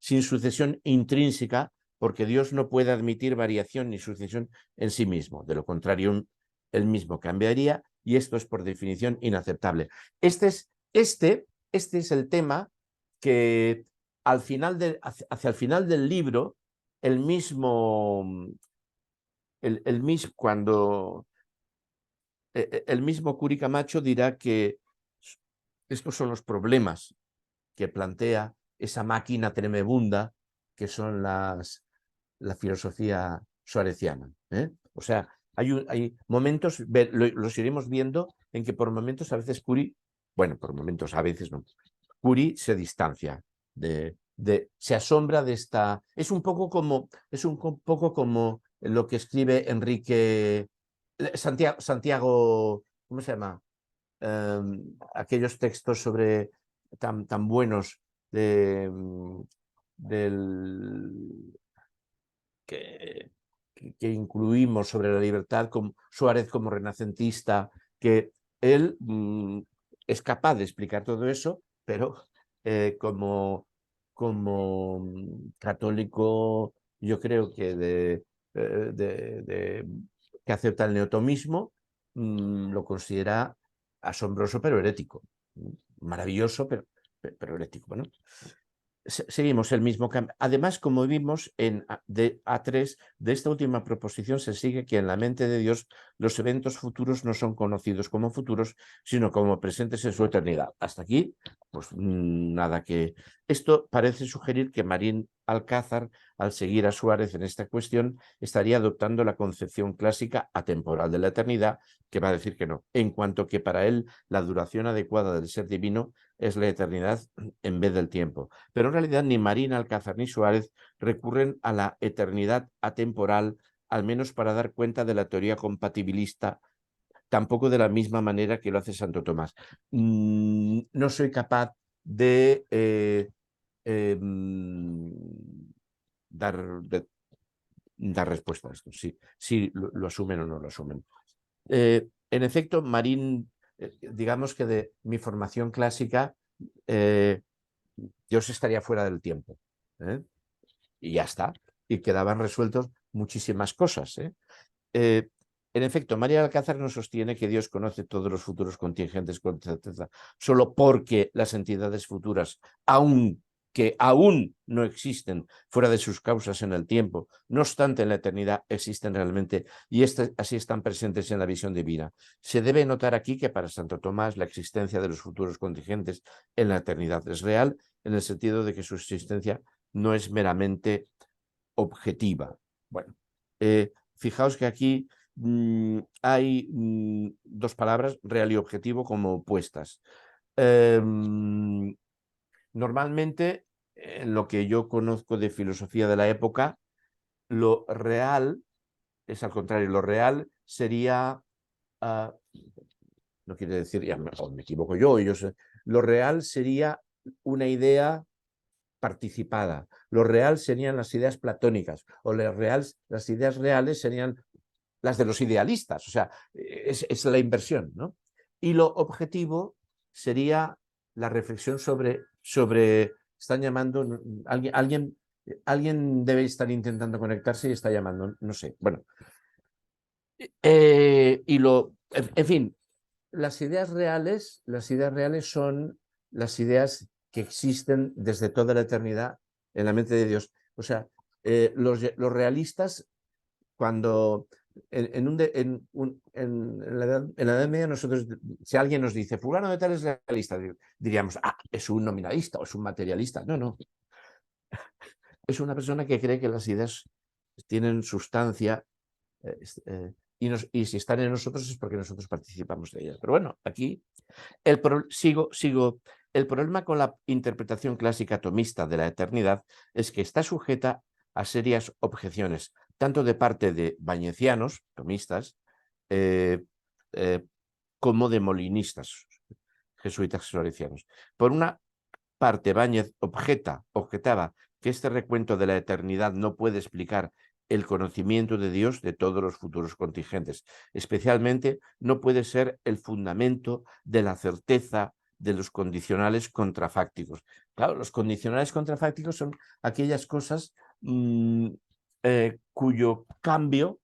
sin sucesión intrínseca, porque Dios no puede admitir variación ni sucesión en sí mismo. De lo contrario, él mismo cambiaría, y esto es por definición inaceptable. Este es el tema que hacia el final del libro el mismo, el mismo Curi Camacho dirá que estos son los problemas que plantea esa máquina tremebunda que son la filosofía suareciana. O sea, hay momentos, los iremos viendo, en que por momentos a veces Curi, bueno, por momentos a veces no, Curi se distancia, se asombra de esta... Es un poco como lo que escribe Enrique... Santiago, ¿cómo se llama? Aquellos textos tan buenos del, que, que incluimos sobre la libertad, con Suárez como renacentista, que él es capaz de explicar todo eso, pero como católico, yo creo que que acepta el neotomismo, lo considera asombroso pero herético. Maravilloso, pero herético. Bueno, seguimos el mismo cambio. Además, como vimos en A3, de esta última proposición se sigue que en la mente de Dios los eventos futuros no son conocidos como futuros, sino como presentes en su eternidad. Hasta aquí, pues nada que... Esto parece sugerir que Marín Alcázar, al seguir a Suárez en esta cuestión, estaría adoptando la concepción clásica atemporal de la eternidad, que va a decir que no, en cuanto que para él la duración adecuada del ser divino es la eternidad en vez del tiempo. Pero en realidad ni Marín Alcázar ni Suárez recurren a la eternidad atemporal, al menos para dar cuenta de la teoría compatibilista, tampoco de la misma manera que lo hace Santo Tomás. No soy capaz de, dar respuesta a esto, si lo asumen o no lo asumen. En efecto, Marín, digamos que de mi formación clásica, Dios estaría fuera del tiempo. Y ya está. Y quedaban resueltos muchísimas cosas. En efecto, María Alcázar no sostiene que Dios conoce todos los futuros contingentes con certeza, solo porque las entidades futuras, que aún no existen fuera de sus causas en el tiempo, no obstante en la eternidad existen realmente y así están presentes en la visión divina. Se debe notar aquí que para Santo Tomás la existencia de los futuros contingentes en la eternidad es real, en el sentido de que su existencia no es meramente objetiva. Bueno, fijaos que aquí hay dos palabras, real y objetivo, como opuestas. Normalmente, en lo que yo conozco de filosofía de la época, lo real es al contrario, lo real sería, no quiere decir, o me equivoco yo sé, lo real sería una idea participada. Lo real serían las ideas platónicas, o las ideas reales serían las de los idealistas, o sea, es la inversión, ¿no? Y lo objetivo sería la reflexión sobre están llamando, alguien debe estar intentando conectarse y está llamando, no sé, bueno. En fin, las ideas reales son las ideas que existen desde toda la eternidad en la mente de Dios. O sea, los realistas, cuando en la Edad Media, nosotros, si alguien nos dice, fulano de tal es realista, diríamos, es un nominalista o es un materialista. No, no. Es una persona que cree que las ideas tienen sustancia y si están en nosotros es porque nosotros participamos de ellas. Pero bueno, aquí sigo. El problema con la interpretación clásica tomista de la eternidad es que está sujeta a serias objeciones, tanto de parte de bañecianos, tomistas, como de molinistas, jesuitas florecianos. Por una parte, Báñez objetaba que este recuento de la eternidad no puede explicar el conocimiento de Dios de todos los futuros contingentes. Especialmente no puede ser el fundamento de la certeza de los condicionales contrafácticos. Claro, los condicionales contrafácticos son aquellas cosas cuyo cambio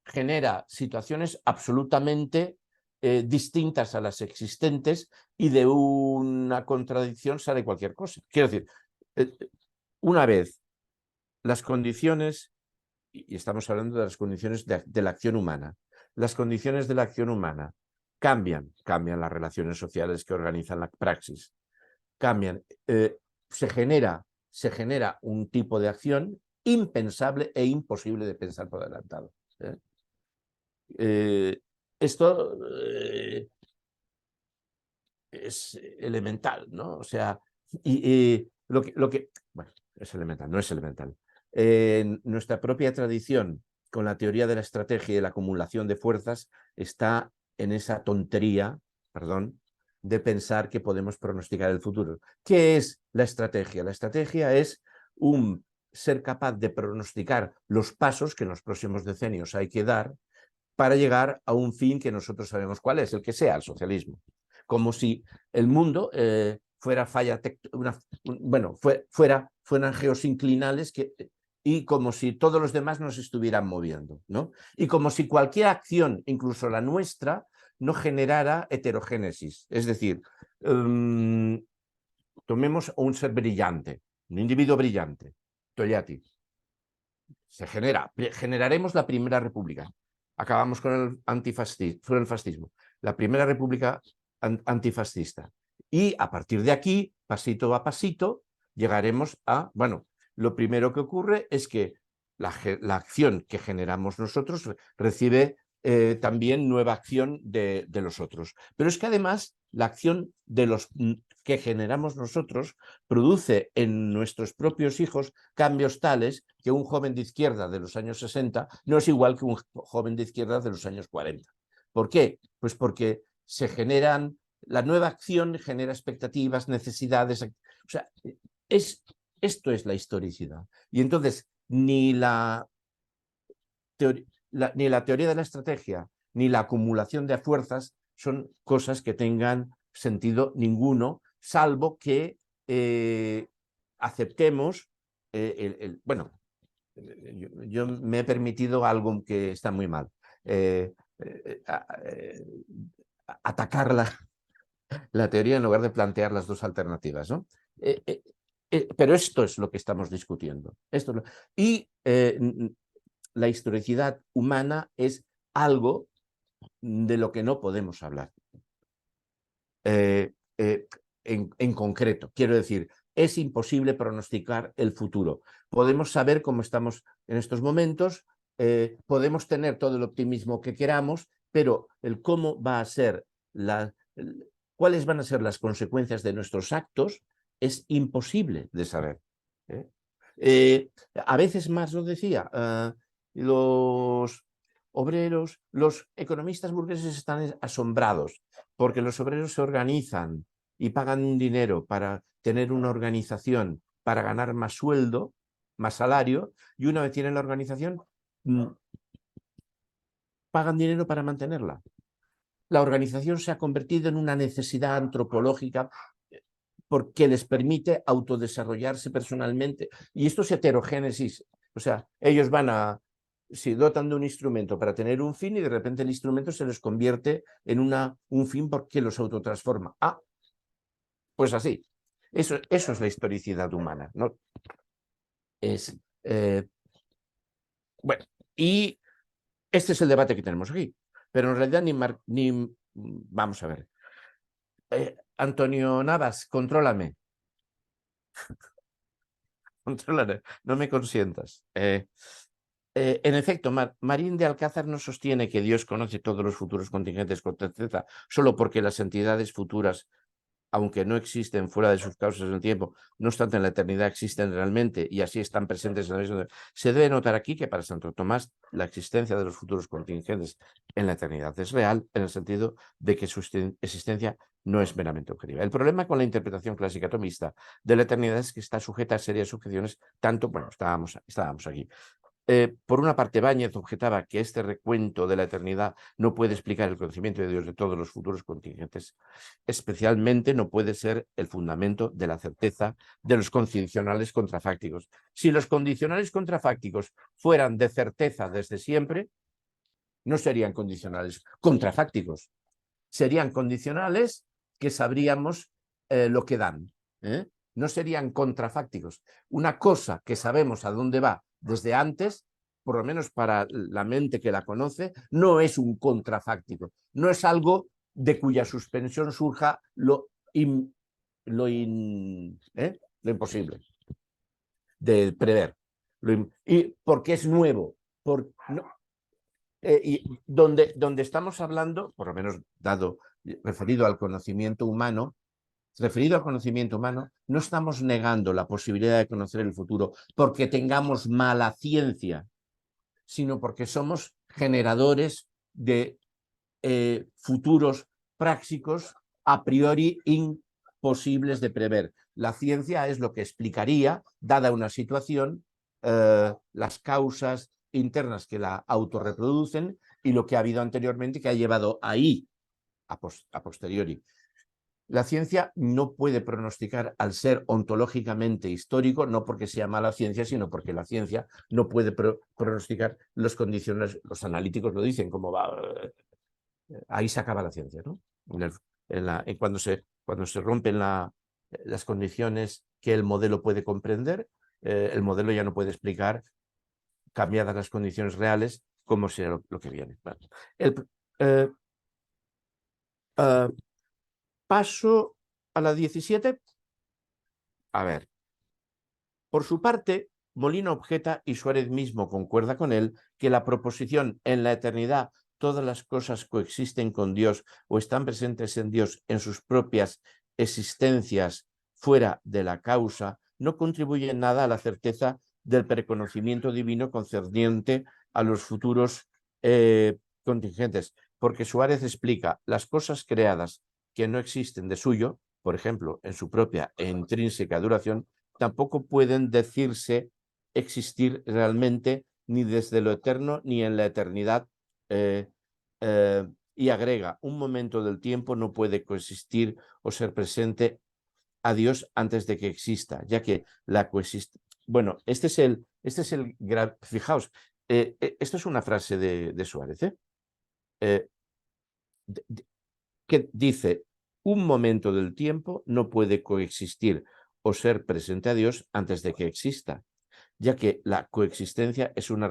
genera situaciones absolutamente distintas a las existentes y de una contradicción sale cualquier cosa. Quiero decir, una vez las condiciones, y estamos hablando de las condiciones de la acción humana, las condiciones de la acción humana cambian las relaciones sociales que organizan la praxis, cambian, se genera un tipo de acción impensable e imposible de pensar por adelantado. Esto es elemental, ¿no? O sea, bueno, es elemental, no es elemental. En nuestra propia tradición, con la teoría de la estrategia y de la acumulación de fuerzas, está en esa tontería, perdón, de pensar que podemos pronosticar el futuro. ¿Qué es la estrategia? La estrategia es ser capaz de pronosticar los pasos que en los próximos decenios hay que dar para llegar a un fin que nosotros sabemos cuál es, el que sea, el socialismo. Como si el mundo fuera fueran geosinclinales y como si todos los demás nos estuvieran moviendo, ¿no? Y como si cualquier acción, incluso la nuestra, no generara heterogénesis. Es decir, tomemos un ser brillante, un individuo brillante, Togliatti. Generaremos la primera república. Acabamos con el fascismo. La primera república antifascista. Y a partir de aquí, pasito a pasito, llegaremos a, bueno, lo primero que ocurre es que la acción que generamos nosotros recibe también nueva acción de los otros. Pero es que además la acción de los que generamos nosotros produce en nuestros propios hijos cambios tales que un joven de izquierda de los años 60 no es igual que un joven de izquierda de los años 40. ¿Por qué? Pues porque la nueva acción genera expectativas, necesidades. O sea, esto es la historicidad. Y entonces, ni la teoría de la estrategia, ni la acumulación de fuerzas son cosas que tengan sentido ninguno, salvo que aceptemos bueno, yo me he permitido algo que está muy mal. Atacar la teoría en lugar de plantear las dos alternativas, ¿no? Pero esto es lo que estamos discutiendo. Y la historicidad humana es algo de lo que no podemos hablar. En concreto, quiero decir, es imposible pronosticar el futuro. Podemos saber cómo estamos en estos momentos, podemos tener todo el optimismo que queramos, pero el cómo va a ser, cuáles van a ser las consecuencias de nuestros actos es imposible de saber. A veces más lo decía, los obreros, los economistas burgueses están asombrados porque los obreros se organizan y pagan un dinero para tener una organización, para ganar más sueldo, más salario, y una vez tienen la organización, pagan dinero para mantenerla. La organización se ha convertido en una necesidad antropológica porque les permite autodesarrollarse personalmente. Y esto es heterogénesis. O sea, ellos se dotan de un instrumento para tener un fin y de repente el instrumento se les convierte en un fin porque los autotransforma. Ah, pues así. Eso es la historicidad humana, ¿no? Bueno, y este es el debate que tenemos aquí. Pero en realidad vamos a ver. Antonio Navas, contrólame. Contrólame, no me consientas. En efecto, Marín de Alcázar no sostiene que Dios conoce todos los futuros contingentes con certeza, solo porque las entidades futuras, aunque no existen fuera de sus causas en el tiempo, no obstante en la eternidad existen realmente y así están presentes en la misma. Se debe notar aquí que para Santo Tomás la existencia de los futuros contingentes en la eternidad es real en el sentido de que su existencia no es meramente objetiva. El problema con la interpretación clásica tomista de la eternidad es que está sujeta a serias objeciones, bueno, estábamos aquí. Por una parte, Báñez objetaba que este recuento de la eternidad no puede explicar el conocimiento de Dios de todos los futuros contingentes. Especialmente no puede ser el fundamento de la certeza de los condicionales contrafácticos. Si los condicionales contrafácticos fueran de certeza desde siempre, no serían condicionales contrafácticos. Serían condicionales que sabríamos lo que dan. no serían contrafácticos. Una cosa que sabemos a dónde va desde antes, por lo menos para la mente que la conoce, no es un contrafáctico, no es algo de cuya suspensión surja lo imposible de prever. Y porque es nuevo, y donde estamos hablando, por lo menos referido al conocimiento humano, no estamos negando la posibilidad de conocer el futuro porque tengamos mala ciencia, sino porque somos generadores de futuros prácticos a priori imposibles de prever. La ciencia es lo que explicaría, dada una situación, las causas internas que la autorreproducen y lo que ha habido anteriormente que ha llevado ahí a posteriori. La ciencia no puede pronosticar al ser ontológicamente histórico, no porque sea mala ciencia, sino porque la ciencia no puede pronosticar las condiciones. Los analíticos lo dicen, como va. Ahí se acaba la ciencia, ¿no? Cuando se rompen las condiciones que el modelo puede comprender, el modelo ya no puede explicar, cambiadas las condiciones reales, cómo será lo que viene. Paso a la 17. A ver. Por su parte, Molina objeta, y Suárez mismo concuerda con él, que la proposición en la eternidad todas las cosas coexisten con Dios o están presentes en Dios en sus propias existencias fuera de la causa, no contribuye en nada a la certeza del preconocimiento divino concerniente a los futuros contingentes, porque Suárez explica las cosas creadas que no existen de suyo, por ejemplo, en su propia e intrínseca duración, tampoco pueden decirse existir realmente ni desde lo eterno ni en la eternidad. Y agrega, un momento del tiempo no puede coexistir o ser presente a Dios antes de que exista, ya que la coexiste. Bueno, este es el fijaos, esto es una frase de Suárez, que dice, un momento del tiempo no puede coexistir o ser presente a Dios antes de que exista, ya que la coexistencia es una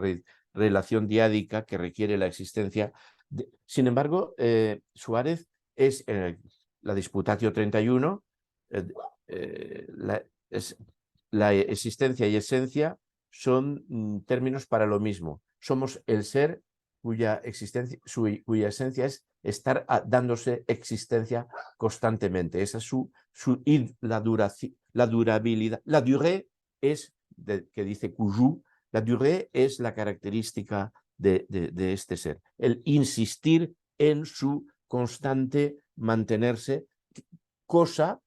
relación diádica que requiere la existencia. Sin embargo, Suárez es la Disputatio 31, la existencia y esencia son términos para lo mismo. Somos el ser cuya esencia es estar dándose existencia constantemente. Esa es la durabilidad. La durée es, que dice Coujoux, la durée es la característica de este ser. El insistir en su constante mantenerse, cosa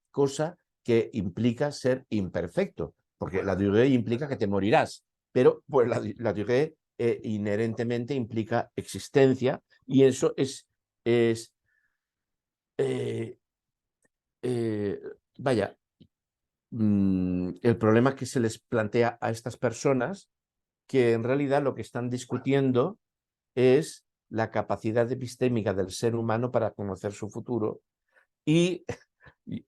que implica ser imperfecto, porque la durée implica que te morirás, pero pues la durée inherentemente implica existencia, y eso vaya, el problema que se les plantea a estas personas, que en realidad lo que están discutiendo es la capacidad epistémica del ser humano para conocer su futuro, y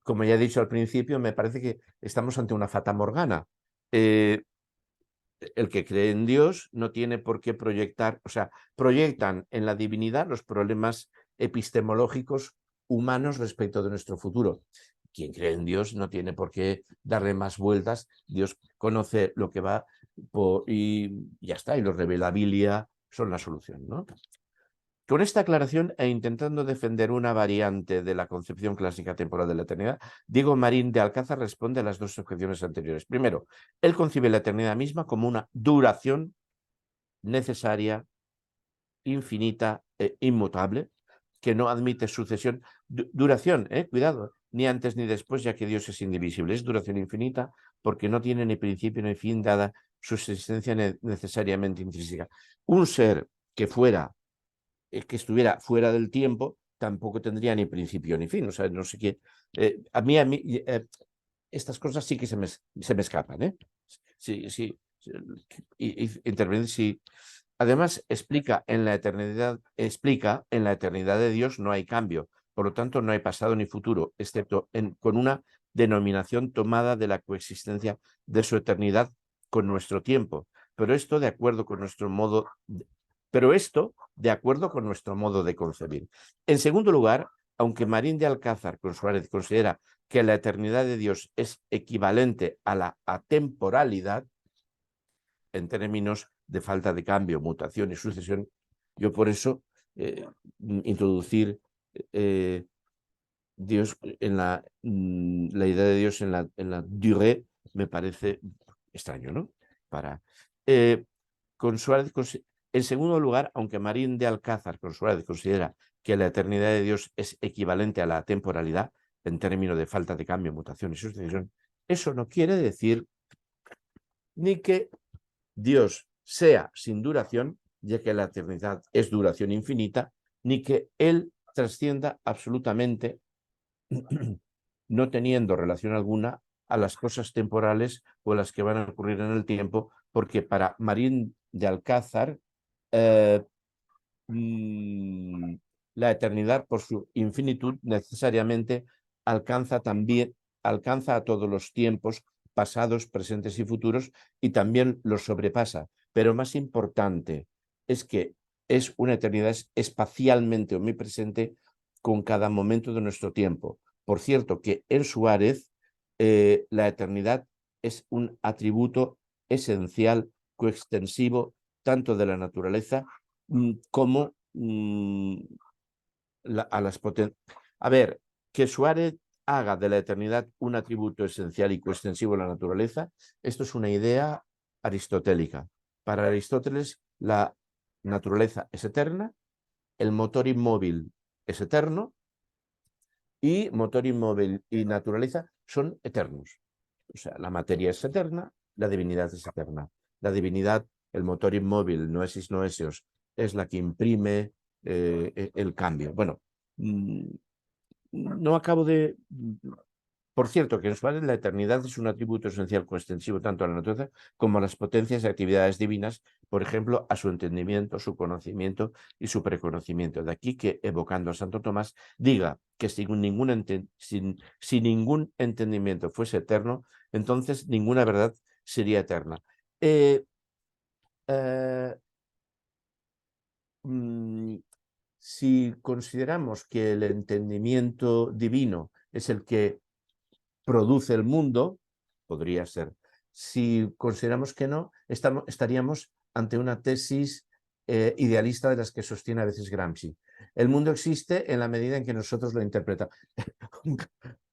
como ya he dicho al principio, me parece que estamos ante una fata morgana. El que cree en Dios no tiene por qué proyectar, o sea, proyectan en la divinidad los problemas epistemológicos humanos respecto de nuestro futuro. Quien cree en Dios no tiene por qué darle más vueltas. Dios conoce lo que va y ya está, y los revelabilia son la solución, ¿no? Con esta aclaración e intentando defender una variante de la concepción clásica temporal de la eternidad, Diego Marín de Alcázar responde a las dos objeciones anteriores. Primero, él concibe la eternidad misma como una duración necesaria, infinita e inmutable, que no admite sucesión. Duración, cuidado, ni antes ni después, ya que Dios es indivisible. Es duración infinita porque no tiene ni principio ni fin, dada su existencia necesariamente intrínseca. Un ser que estuviera fuera del tiempo, tampoco tendría ni principio ni fin. O sea, no sé qué. A mí estas cosas sí que se me escapan. Sí, intervenir, sí. Además, explica en la eternidad de Dios no hay cambio, por lo tanto no hay pasado ni futuro, excepto con una denominación tomada de la coexistencia de su eternidad con nuestro tiempo. Pero esto de acuerdo con nuestro modo de concebir. En segundo lugar, aunque Marín de Alcázar con Suárez considera que la eternidad de Dios es equivalente a la atemporalidad, en términos de falta de cambio, mutación y sucesión, yo por eso introducir Dios en la idea de Dios en la durée me parece extraño, ¿no? Con Suárez, en segundo lugar, aunque Marín de Alcázar con Suárez considera que la eternidad de Dios es equivalente a la temporalidad en términos de falta de cambio, mutación y sucesión, eso no quiere decir ni que Dios sea sin duración, ya que la eternidad es duración infinita, ni que Él trascienda absolutamente, no teniendo relación alguna a las cosas temporales o las que van a ocurrir en el tiempo, porque para Marín de Alcázar la eternidad por su infinitud necesariamente alcanza a todos los tiempos pasados, presentes y futuros, y también los sobrepasa. Pero más importante es que es una eternidad espacialmente omnipresente con cada momento de nuestro tiempo. Por cierto, que en Suárez la eternidad es un atributo esencial, coextensivo, tanto de la naturaleza como a las potencias. A ver, que Suárez haga de la eternidad un atributo esencial y coextensivo de la naturaleza, esto es una idea aristotélica. Para Aristóteles, la naturaleza es eterna, el motor inmóvil es eterno, y motor inmóvil y naturaleza son eternos. O sea, la materia es eterna, la divinidad es eterna. La divinidad, el motor inmóvil, noesis noesios, es la que imprime el cambio. Bueno, no acabo de... Por cierto, que en Suárez la eternidad es un atributo esencial coextensivo tanto a la naturaleza como a las potencias y actividades divinas, por ejemplo, a su entendimiento, su conocimiento y su preconocimiento. De aquí que, evocando a Santo Tomás, diga que si ningún entendimiento fuese eterno, entonces ninguna verdad sería eterna. Si consideramos que el entendimiento divino es el que produce el mundo, podría ser. Si consideramos que no, estaríamos ante una tesis idealista de las que sostiene a veces Gramsci. El mundo existe en la medida en que nosotros lo interpretamos.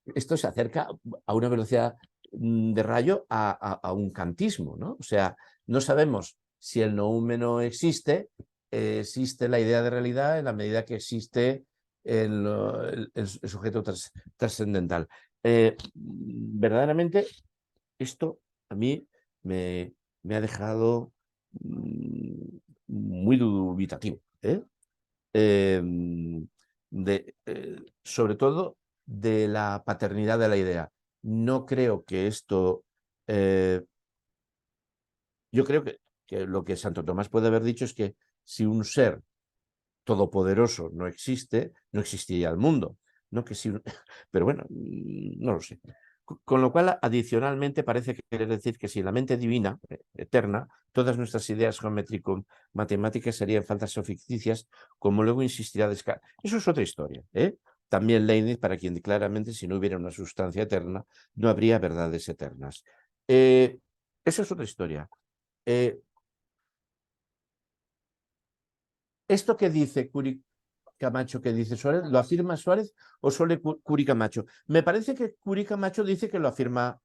Esto se acerca a una velocidad de rayo a un kantismo, ¿no? O sea, no sabemos si el noúmeno existe, existe la idea de realidad en la medida que existe el sujeto trascendental. Verdaderamente esto a mí me ha dejado muy dubitativo, sobre todo de la paternidad de la idea. No creo que esto... yo creo que lo que Santo Tomás puede haber dicho es que si un ser todopoderoso no existe, no existiría el mundo. No que si, pero bueno, no lo sé. Con lo cual, adicionalmente, parece querer decir que si la mente divina, eterna, todas nuestras ideas geométrico-matemáticas serían falsas o ficticias, como luego insistirá Descartes. Eso es otra historia. También Leibniz, para quien claramente si no hubiera una sustancia eterna, no habría verdades eternas. Eso es otra historia. Esto que dice Camacho, que dice Suárez, ¿lo afirma Suárez o solo Curi Camacho? Me parece que Curi Camacho dice que lo afirma.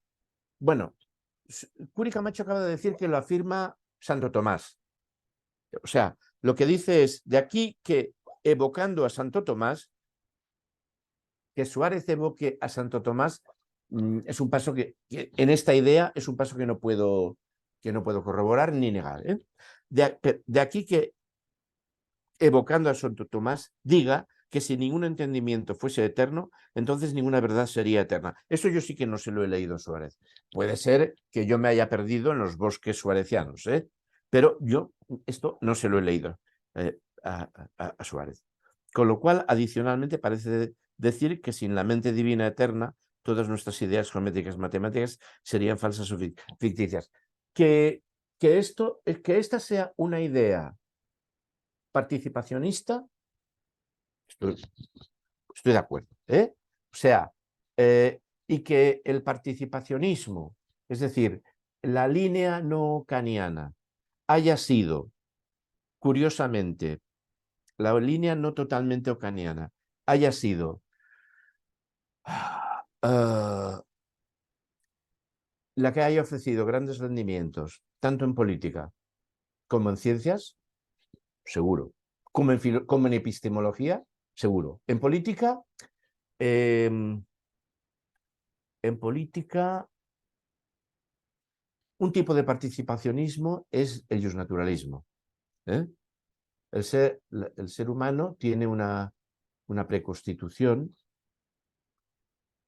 Bueno, Curi Camacho acaba de decir que lo afirma Santo Tomás. O sea, lo que dice es de aquí que, evocando a Santo Tomás, que Suárez evoque a Santo Tomás es un paso que en esta idea es un paso que no puedo corroborar ni negar. De aquí que, evocando a Santo Tomás, diga que si ningún entendimiento fuese eterno, entonces ninguna verdad sería eterna. Eso yo sí que no se lo he leído a Suárez. Puede ser que yo me haya perdido en los bosques suarecianos, pero yo esto no se lo he leído a Suárez. Con lo cual, adicionalmente, parece decir que sin la mente divina eterna, todas nuestras ideas geométricas matemáticas serían falsas o ficticias. Que esta sea una idea participacionista, estoy de acuerdo. O sea, y que el participacionismo, es decir, la línea no caniana, haya sido, curiosamente, la línea no totalmente ocaniana, haya sido la que haya ofrecido grandes rendimientos, tanto en política como en ciencias, seguro. Como en epistemología, seguro. En política, un tipo de participacionismo es el justnaturalismo. El ser humano tiene una preconstitución,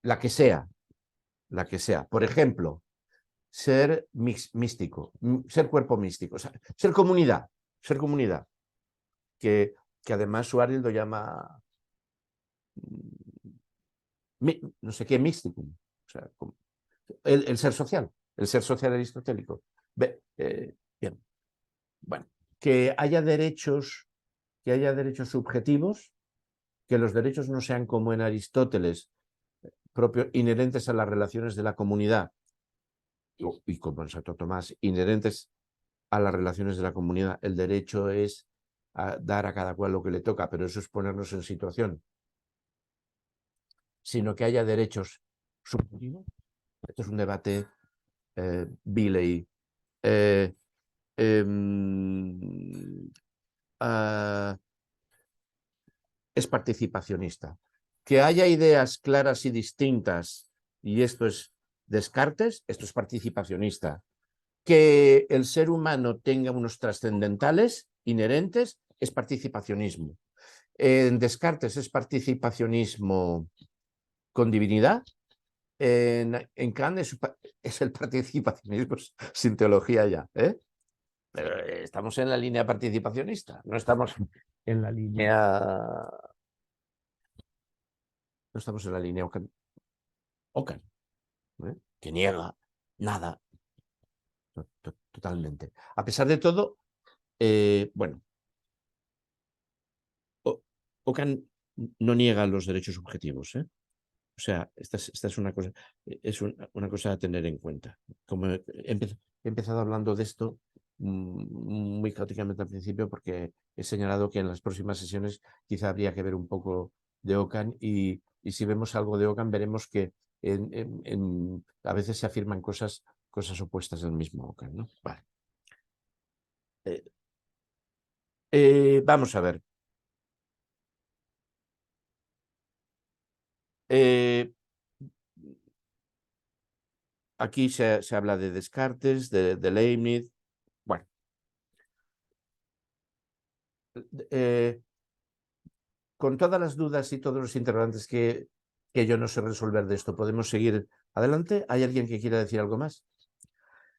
la que sea. Por ejemplo, ser místico, ser cuerpo místico, o sea, ser comunidad, que además Suárez lo llama no sé qué, místicum, o sea, el ser social aristotélico. Bien, bueno, que haya derechos subjetivos, que los derechos no sean como en Aristóteles, propios, inherentes a las relaciones de la comunidad, y como en Santo Tomás, inherentes a las relaciones de la comunidad. El derecho es a dar a cada cual lo que le toca, pero eso es ponernos en situación. Sino que haya derechos subjetivos. Esto es un debate Billey. Es participacionista. Que haya ideas claras y distintas, y esto es Descartes, esto es participacionista. Que el ser humano tenga unos trascendentales inherentes, es participacionismo. En Descartes es participacionismo con divinidad. En Kant es el participacionismo sin teología ya. Pero estamos en la línea participacionista, no estamos en la línea... No estamos en la línea Ockham, que niega nada totalmente. A pesar de todo, bueno, Ockham no niega los derechos subjetivos. O sea, esta es una cosa, una cosa a tener en cuenta. Como he empezado hablando de esto muy caóticamente al principio, porque he señalado que en las próximas sesiones quizá habría que ver un poco de Ockham, y si vemos algo de Ockham veremos que a veces se afirman cosas opuestas del mismo Ockham, ¿no? Vale. Vamos a ver. Aquí se habla de Descartes, de Leibniz. Bueno. Con todas las dudas y todos los interrogantes que yo no sé resolver de esto, ¿podemos seguir adelante? ¿Hay alguien que quiera decir algo más?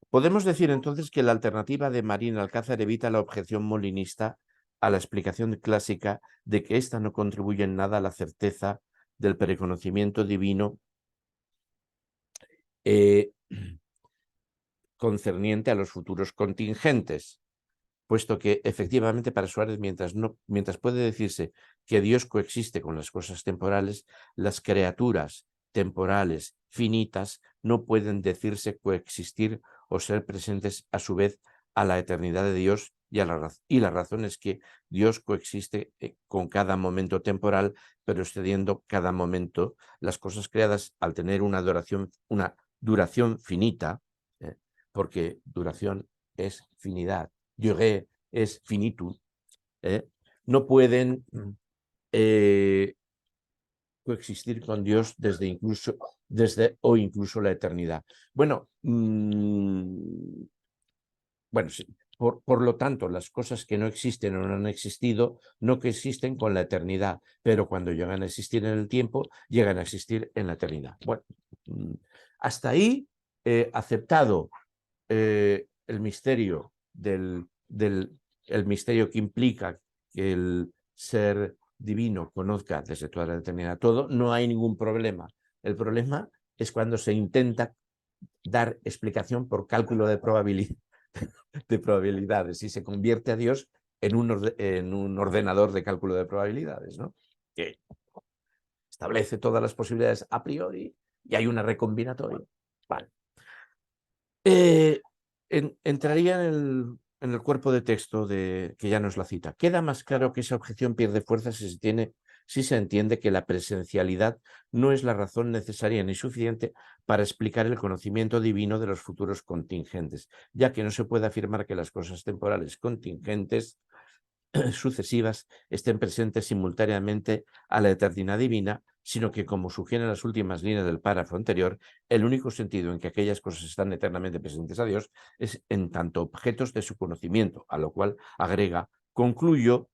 Podemos decir entonces que la alternativa de Marín Alcázar evita la objeción molinista a la explicación clásica de que ésta no contribuye en nada a la certeza del preconocimiento divino concerniente a los futuros contingentes, puesto que efectivamente para Suárez, mientras puede decirse que Dios coexiste con las cosas temporales, las criaturas temporales finitas no pueden decirse coexistir o ser presentes a su vez a la eternidad de Dios, y la razón es que Dios coexiste con cada momento temporal, pero excediendo cada momento. Las cosas creadas, al tener una duración finita, porque duración es finidad, durée es finitud, no pueden coexistir con Dios desde o incluso la eternidad. Bueno, bueno, sí. Por lo tanto, las cosas que no existen o no han existido, no que existen con la eternidad, pero cuando llegan a existir en el tiempo, llegan a existir en la eternidad. Bueno, hasta ahí aceptado el misterio el misterio que implica que el ser divino conozca desde toda la eternidad todo, no hay ningún problema. El problema es cuando se intenta dar explicación por cálculo de probabilidades y se convierte a Dios en un ordenador de cálculo de probabilidades, ¿no? Que establece todas las posibilidades a priori y hay una recombinatoria. Vale. Entraría en el cuerpo de texto que ya nos la cita. Queda más claro que esa objeción pierde fuerza si se entiende que la presencialidad no es la razón necesaria ni suficiente para explicar el conocimiento divino de los futuros contingentes, ya que no se puede afirmar que las cosas temporales contingentes sucesivas estén presentes simultáneamente a la eternidad divina, sino que, como sugieren las últimas líneas del párrafo anterior, el único sentido en que aquellas cosas están eternamente presentes a Dios es en tanto objetos de su conocimiento, a lo cual agrega, concluyo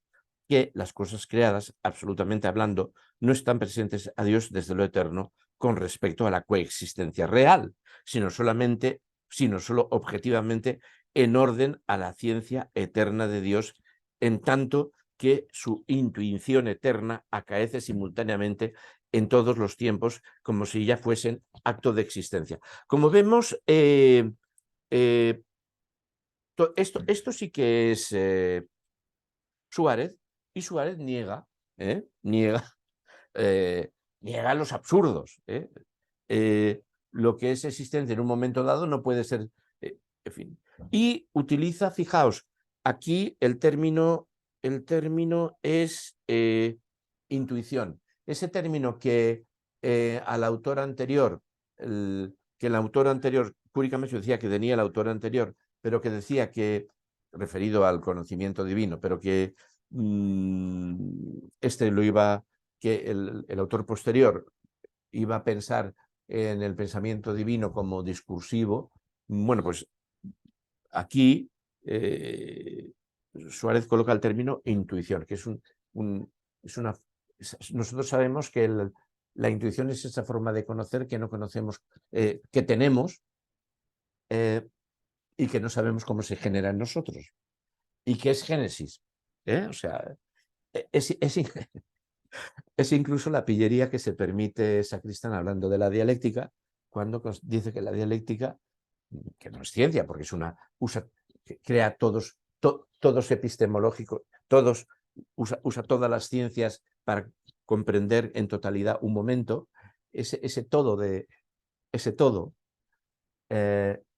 que las cosas creadas, absolutamente hablando, no están presentes a Dios desde lo eterno con respecto a la coexistencia real, sino solo objetivamente en orden a la ciencia eterna de Dios, en tanto que su intuición eterna acaece simultáneamente en todos los tiempos, como si ya fuesen acto de existencia. Como vemos, esto sí que es Suárez, y Suárez niega los absurdos. Lo que es existente en un momento dado no puede ser, en fin. Y utiliza, fijaos, aquí el término es intuición. Ese término que al autor anterior, que el autor anterior, públicamente decía que tenía el autor anterior, pero que decía que, referido al conocimiento divino, pero que que el autor posterior iba a pensar en el pensamiento divino como discursivo. Bueno, pues aquí Suárez coloca el término intuición, que es nosotros sabemos que la intuición es esa forma de conocer que no conocemos, que tenemos y que no sabemos cómo se genera en nosotros. Y que es génesis. O sea, es incluso la pillería que se permite Sacristán hablando de la dialéctica, cuando dice que la dialéctica, que no es ciencia, porque crea todos epistemológicos, usa todas las ciencias para comprender en totalidad un momento, ese todo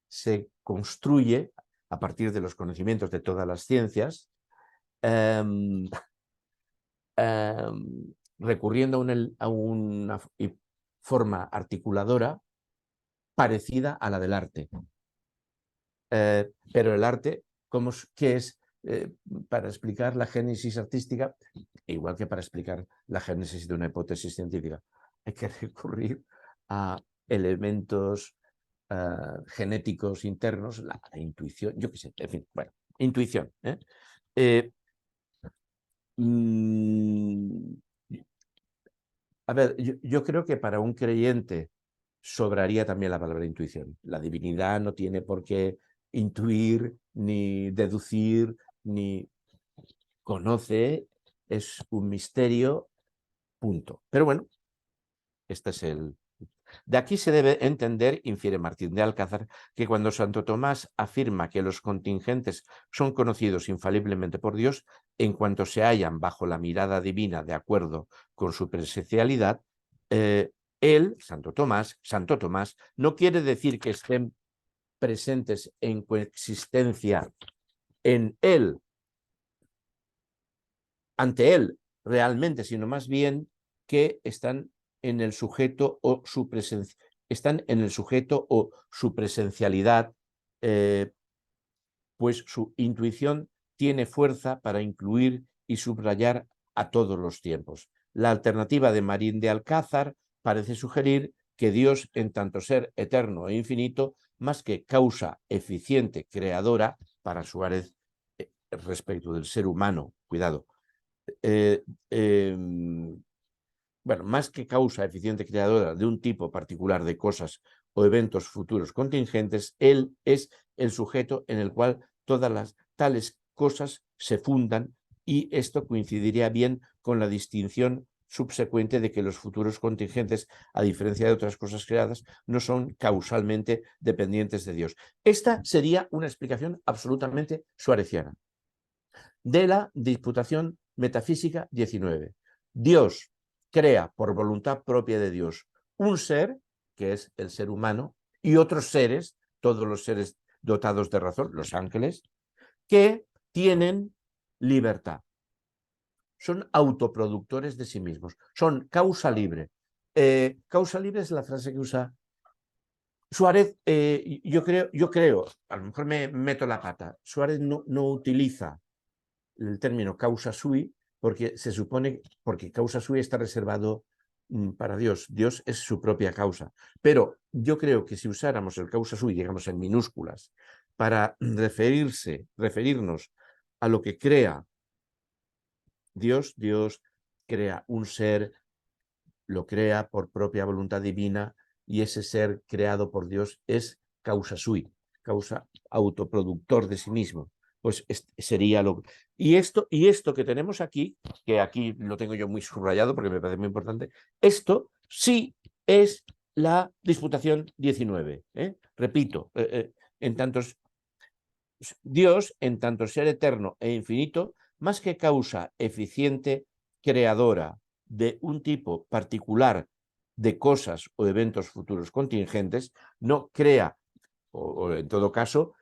se construye a partir de los conocimientos de todas las ciencias, recurriendo a una forma articuladora parecida a la del arte. Pero el arte, ¿qué es? Para explicar la génesis artística, igual que para explicar la génesis de una hipótesis científica, hay que recurrir a elementos genéticos internos, la intuición, yo qué sé, en fin, bueno, intuición. A ver, yo creo que para un creyente sobraría también la palabra intuición. La divinidad no tiene por qué intuir, ni deducir, ni conoce, es un misterio, punto. Pero bueno, este es el... De aquí se debe entender, infiere Martín de Alcázar, que cuando Santo Tomás afirma que los contingentes son conocidos infaliblemente por Dios, en cuanto se hallan bajo la mirada divina de acuerdo con su presencialidad, él, Santo Tomás, no quiere decir que estén presentes en coexistencia en él, ante él realmente, sino más bien que están en el sujeto o su presencia, presencialidad, pues su intuición tiene fuerza para incluir y subrayar a todos los tiempos. La alternativa de Marín de Alcázar parece sugerir que Dios, en tanto ser eterno e infinito, más que causa eficiente creadora, para Suárez, respecto del ser humano, cuidado, bueno, más que causa eficiente creadora de un tipo particular de cosas o eventos futuros contingentes, él es el sujeto en el cual todas las tales cosas se fundan, y esto coincidiría bien con la distinción subsecuente de que los futuros contingentes, a diferencia de otras cosas creadas, no son causalmente dependientes de Dios. Esta sería una explicación absolutamente suareciana de la Disputación Metafísica 19. Dios crea por voluntad propia de Dios un ser, que es el ser humano, y otros seres, todos los seres dotados de razón, los ángeles, que tienen libertad. Son autoproductores de sí mismos, son causa libre. Causa libre es la frase que usa Suárez. Yo creo, a lo mejor me meto la pata, Suárez no utiliza el término causa sui porque se supone, porque causa sui está reservado para Dios. Dios es su propia causa. Pero yo creo que si usáramos el causa sui, digamos en minúsculas, para referirnos a lo que crea Dios, Dios crea un ser, lo crea por propia voluntad divina, y ese ser creado por Dios es causa sui, causa autoproductor de sí mismo. Pues sería lo... Y esto que tenemos aquí, que aquí lo tengo yo muy subrayado porque me parece muy importante, esto sí es la Disputación 19. Repito, en tantos Dios, en tanto ser eterno e infinito, más que causa eficiente, creadora de un tipo particular de cosas o eventos futuros contingentes, no crea, o en todo caso,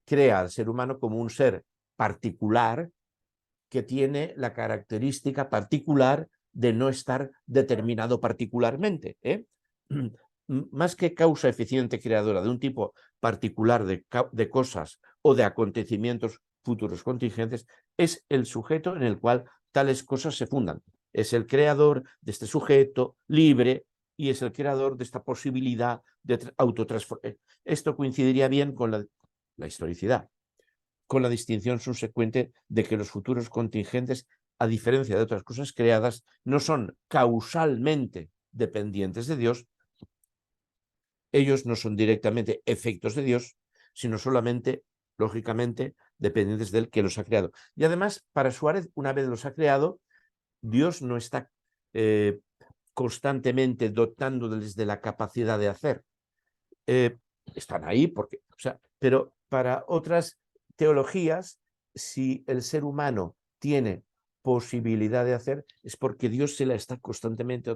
crea al ser humano como un ser particular que tiene la característica particular de no estar determinado particularmente. Más que causa eficiente creadora de un tipo particular de cosas o de acontecimientos futuros contingentes, es el sujeto en el cual tales cosas se fundan. Es el creador de este sujeto libre y es el creador de esta posibilidad de autotransformación. Esto coincidiría bien con la historicidad, con la distinción subsecuente de que los futuros contingentes, a diferencia de otras cosas creadas, no son causalmente dependientes de Dios. Ellos no son directamente efectos de Dios, sino solamente, lógicamente, dependientes del que los ha creado. Y además, para Suárez, una vez los ha creado, Dios no está constantemente dotándoles de la capacidad de hacer. Están ahí porque, o sea, pero para otras teologías, si el ser humano tiene posibilidad de hacer, es porque Dios se la está constantemente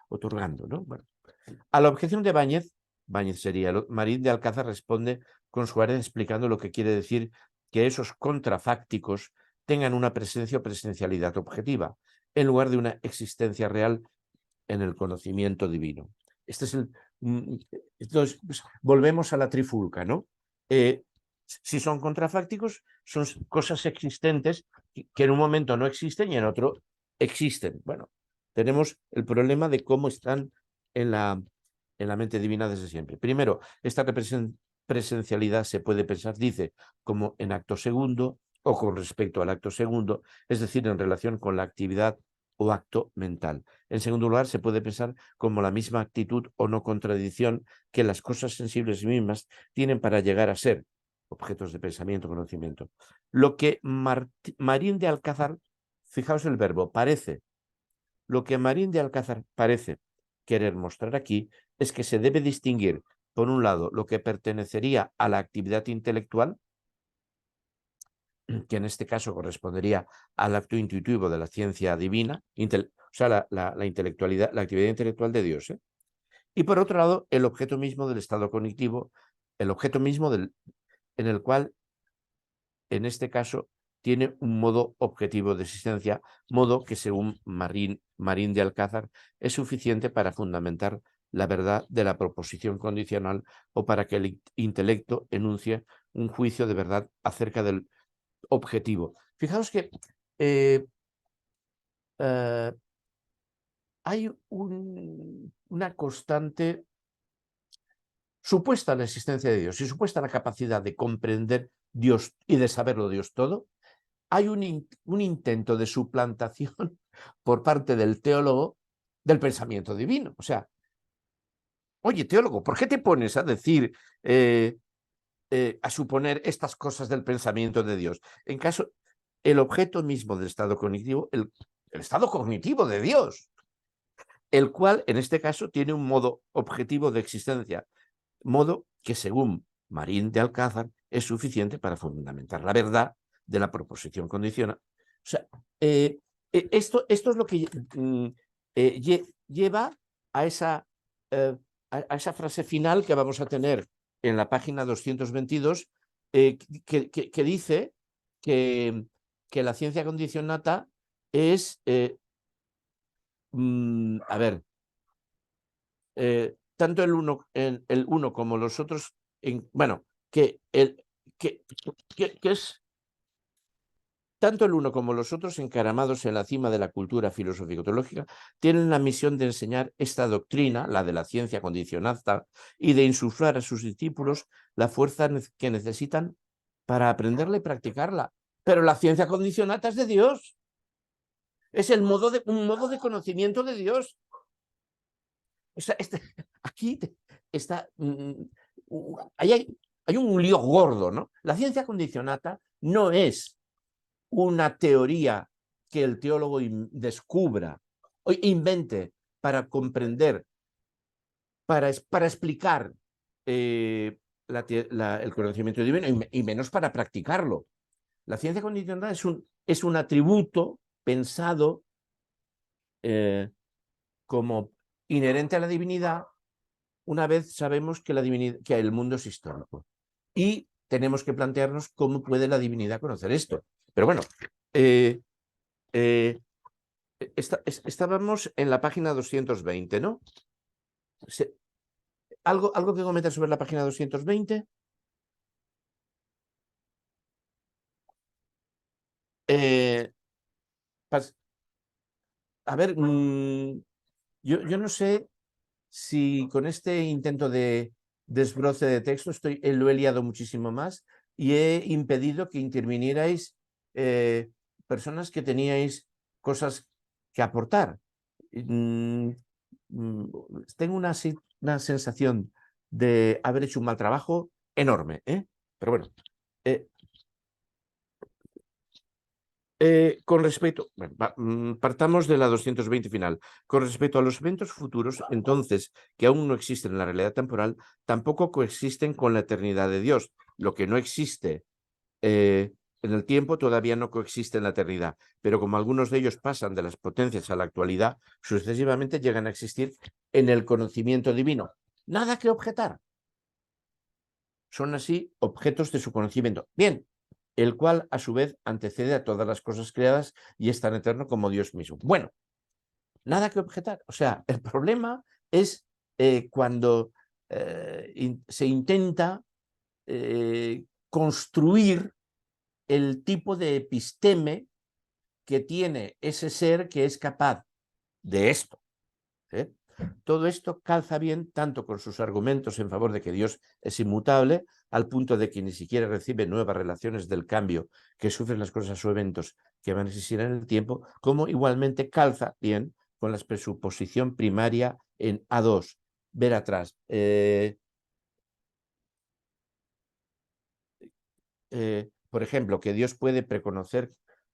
otorgando, ¿no? Bueno, a la objeción de Báñez sería, Marín de Alcázar responde con Suárez explicando lo que quiere decir que esos contrafácticos tengan una presencia o presencialidad objetiva, en lugar de una existencia real en el conocimiento divino. Este es el... Entonces, pues, volvemos a la trifulca, ¿no? Si son contrafácticos, son cosas existentes que en un momento no existen y en otro existen. Bueno, tenemos el problema de cómo están en la mente divina desde siempre. Primero, esta presencialidad se puede pensar, dice, como en acto segundo o con respecto al acto segundo, es decir, en relación con la actividad o acto mental. En segundo lugar, se puede pensar como la misma actitud o no contradicción que las cosas sensibles mismas tienen para llegar a ser objetos de pensamiento, conocimiento. Lo que Marín de Alcázar, fijaos el verbo, parece, lo que Marín de Alcázar parece querer mostrar aquí es que se debe distinguir, por un lado, lo que pertenecería a la actividad intelectual, que en este caso correspondería al acto intuitivo de la ciencia divina, o sea, la intelectualidad, la actividad intelectual de Dios. Y por otro lado, el objeto mismo del estado cognitivo, el objeto mismo en el cual, en este caso, tiene un modo objetivo de existencia, modo que según Marín de Alcázar es suficiente para fundamentar la verdad de la proposición condicional o para que el intelecto enuncie un juicio de verdad acerca del objetivo. Fijaos que hay una constante supuesta la existencia de Dios y supuesta la capacidad de comprender Dios y de saberlo Dios todo. Hay un intento de suplantación por parte del teólogo del pensamiento divino. O sea, oye, teólogo, ¿por qué te pones a decir, a suponer estas cosas del pensamiento de Dios? En caso, el objeto mismo del estado cognitivo, el estado cognitivo de Dios, el cual en este caso tiene un modo objetivo de existencia, modo que según Marín de Alcázar es suficiente para fundamentar la verdad de la proposición condicional. O sea, esto es lo que lleva a esa frase final que vamos a tener en la página 222, que dice que la ciencia condicionata es, a ver, tanto el uno como los otros, bueno, que es tanto el uno como los otros, encaramados en la cima de la cultura filosófico-teológica, tienen la misión de enseñar esta doctrina, la de la ciencia condicionada, y de insuflar a sus discípulos la fuerza que necesitan para aprenderla y practicarla. Pero la ciencia condicionada es de Dios. Es un modo de conocimiento de Dios. O sea, aquí está, hay un lío gordo, ¿no? La ciencia condicionata no es una teoría que el teólogo descubra o invente para comprender, para explicar el conocimiento divino y menos para practicarlo. La ciencia condicionada es un atributo pensado como inherente a la divinidad, una vez sabemos que el mundo es histórico. Y tenemos que plantearnos cómo puede la divinidad conocer esto. Pero bueno, estábamos en la página 220, ¿no? ¿Algo que comentar sobre la página 220? A ver, yo no sé si con este intento de desbroce de texto lo he liado muchísimo más y he impedido que intervinierais personas que teníais cosas que aportar. Tengo una sensación de haber hecho un mal trabajo enorme, ¿eh? Pero bueno. Con respecto, bueno, partamos de la 220 final. Con respecto a los eventos futuros, entonces, que aún no existen en la realidad temporal, tampoco coexisten con la eternidad de Dios. Lo que no existe en el tiempo todavía no coexiste en la eternidad, pero como algunos de ellos pasan de las potencias a la actualidad, sucesivamente llegan a existir en el conocimiento divino. Nada que objetar. Son así objetos de su conocimiento. Bien, el cual a su vez antecede a todas las cosas creadas y es tan eterno como Dios mismo. Bueno, nada que objetar. O sea, el problema es cuando se intenta construir el tipo de episteme que tiene ese ser que es capaz de esto. ¿eh? Todo esto calza bien tanto con sus argumentos en favor de que Dios es inmutable, al punto de que ni siquiera recibe nuevas relaciones del cambio que sufren las cosas o eventos que van a existir en el tiempo, como igualmente calza bien con la presuposición primaria en A2. Ver atrás. Por ejemplo, que Dios puede preconocer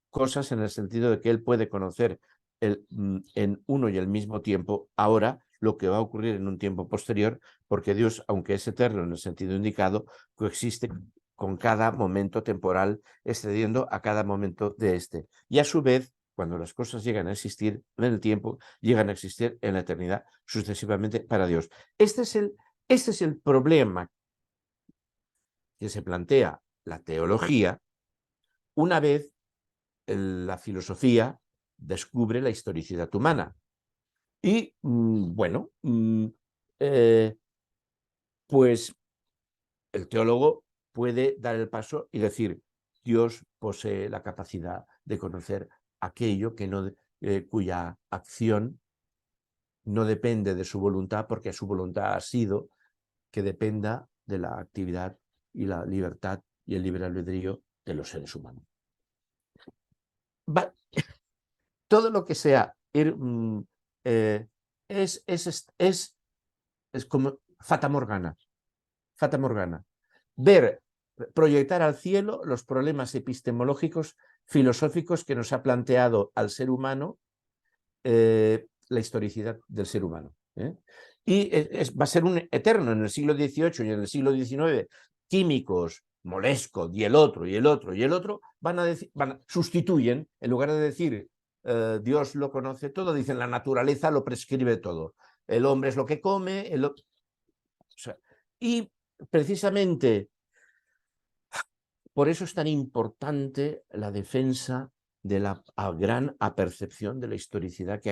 cosas en el sentido de que Él puede conocer en uno y el mismo tiempo ahora lo que va a ocurrir en un tiempo posterior, porque Dios, aunque es eterno en el sentido indicado, coexiste con cada momento temporal, excediendo a cada momento de este. Y a su vez, cuando las cosas llegan a existir en el tiempo, llegan a existir en la eternidad, sucesivamente para Dios. Este es el problema que se plantea la teología una vez la filosofía descubre la historicidad humana. Y bueno, pues el teólogo puede dar el paso y decir, Dios posee la capacidad de conocer aquello que no, cuya acción no depende de su voluntad, porque su voluntad ha sido que dependa de la actividad y la libertad y el libre albedrío de los seres humanos. Todo lo que sea es como fata morgana. Fata morgana. Proyectar al cielo los problemas epistemológicos, filosóficos que nos ha planteado al ser humano la historicidad del ser humano. Y va a ser un eterno en el siglo XVIII y en el siglo XIX. Químicos, Moleschott y el otro, y el otro, y el otro, sustituyen, en lugar de decir Dios lo conoce todo, dicen la naturaleza lo prescribe todo. El hombre es lo que come, o sea, y precisamente por eso es tan importante la defensa de la gran apercepción de la historicidad que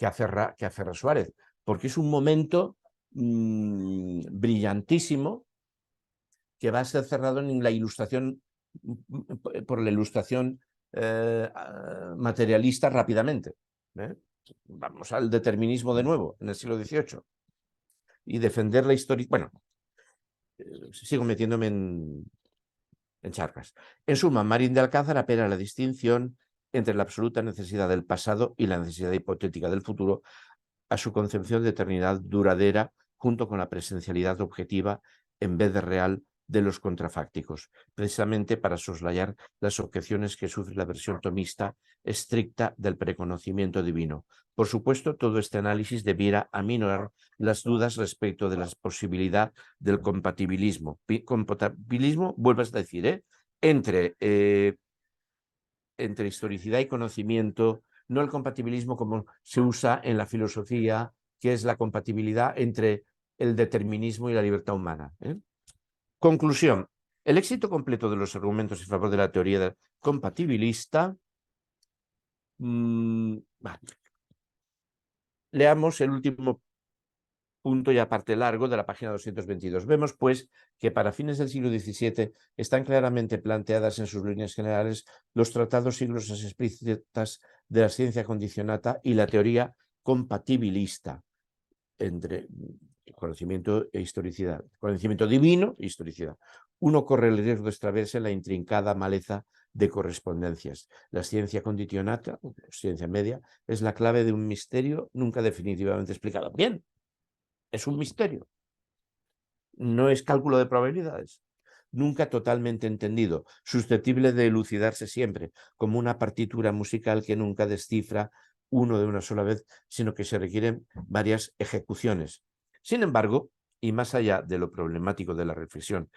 aferra Suárez, porque es un momento brillantísimo que va a ser cerrado en la ilustración, por la ilustración materialista rápidamente. Vamos al determinismo de nuevo, en el siglo XVIII. Y defender la historia... Bueno, sigo metiéndome en charcas. En suma, Marín de Alcázar apela a la distinción entre la absoluta necesidad del pasado y la necesidad hipotética del futuro, a su concepción de eternidad duradera, junto con la presencialidad objetiva en vez de real de los contrafácticos, precisamente para soslayar las objeciones que sufre la versión tomista estricta del preconocimiento divino. Por supuesto, todo este análisis debiera aminorar las dudas respecto de la posibilidad del compatibilismo. Compatibilismo, vuelvas a decir, entre historicidad y conocimiento, no el compatibilismo como se usa en la filosofía, que es la compatibilidad entre el determinismo y la libertad humana. Conclusión. El éxito completo de los argumentos en favor de la teoría compatibilista. Leamos el último punto y aparte largo de la página 222. Vemos, pues, que para fines del siglo XVII están claramente planteadas en sus líneas generales los tratados siglos explícitas de la ciencia condicionata y la teoría compatibilista entre conocimiento e historicidad, conocimiento divino e historicidad. Uno corre el riesgo de extraverse en la intrincada maleza de correspondencias. La ciencia condicionata, ciencia media, es la clave de un misterio nunca definitivamente explicado. Bien, es un misterio. No es cálculo de probabilidades. Nunca totalmente entendido, susceptible de elucidarse siempre, como una partitura musical que nunca descifra uno de una sola vez, sino que se requieren varias ejecuciones. Sin embargo, y más allá de lo problemático de la reflexión